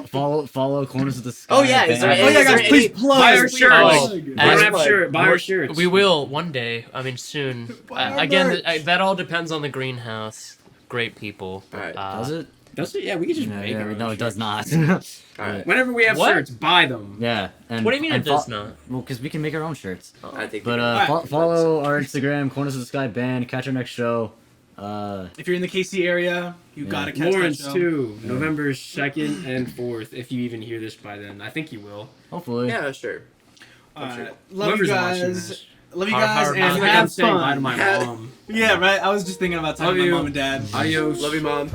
Speaker 2: Follow Corners of the Sky.
Speaker 1: Oh, yeah, is there
Speaker 2: band.
Speaker 3: Oh yeah,
Speaker 1: is there
Speaker 3: guys, please
Speaker 1: any-
Speaker 3: plug.
Speaker 5: buy our
Speaker 3: Please
Speaker 5: shirts.
Speaker 3: plug.
Speaker 5: We don't have shirt. Buy our shirts.
Speaker 4: We will one day. I mean, soon.
Speaker 3: Buy our
Speaker 4: Again,
Speaker 3: merch.
Speaker 4: that all depends on the greenhouse. Great people.
Speaker 1: All right.
Speaker 2: Does it?
Speaker 5: Does it? Yeah, we can just
Speaker 2: Yeah,
Speaker 5: make our own
Speaker 2: no, it does
Speaker 5: shirts.
Speaker 2: not.
Speaker 1: all right.
Speaker 5: Whenever we have
Speaker 4: What?
Speaker 5: shirts, buy them.
Speaker 2: Yeah. And,
Speaker 4: What do you mean
Speaker 2: and
Speaker 4: it does not?
Speaker 2: Well, because we can make our own shirts.
Speaker 1: I think.
Speaker 2: But
Speaker 3: Alright.
Speaker 2: follow our Instagram, Corners of the Sky Band. Catch our next show.
Speaker 3: If you're in the KC area, you
Speaker 2: Yeah.
Speaker 3: gotta catch
Speaker 5: Lawrence
Speaker 3: that show.
Speaker 5: too. November 2nd and 4th. If you even hear this by then, I think you will.
Speaker 2: Hopefully.
Speaker 1: Yeah, sure.
Speaker 3: Alright. Love you
Speaker 5: Whoever's watching
Speaker 3: guys.
Speaker 5: this.
Speaker 3: Love you
Speaker 4: Har,
Speaker 3: guys
Speaker 4: har,
Speaker 3: and
Speaker 5: I
Speaker 4: har.
Speaker 5: feel like I'm
Speaker 3: have
Speaker 5: saying bye to
Speaker 3: fun.
Speaker 5: my mom.
Speaker 3: Yeah, right. I was just thinking about
Speaker 5: Love
Speaker 3: talking to my
Speaker 5: you.
Speaker 3: mom and dad.
Speaker 5: Adios.
Speaker 1: Love you, mom.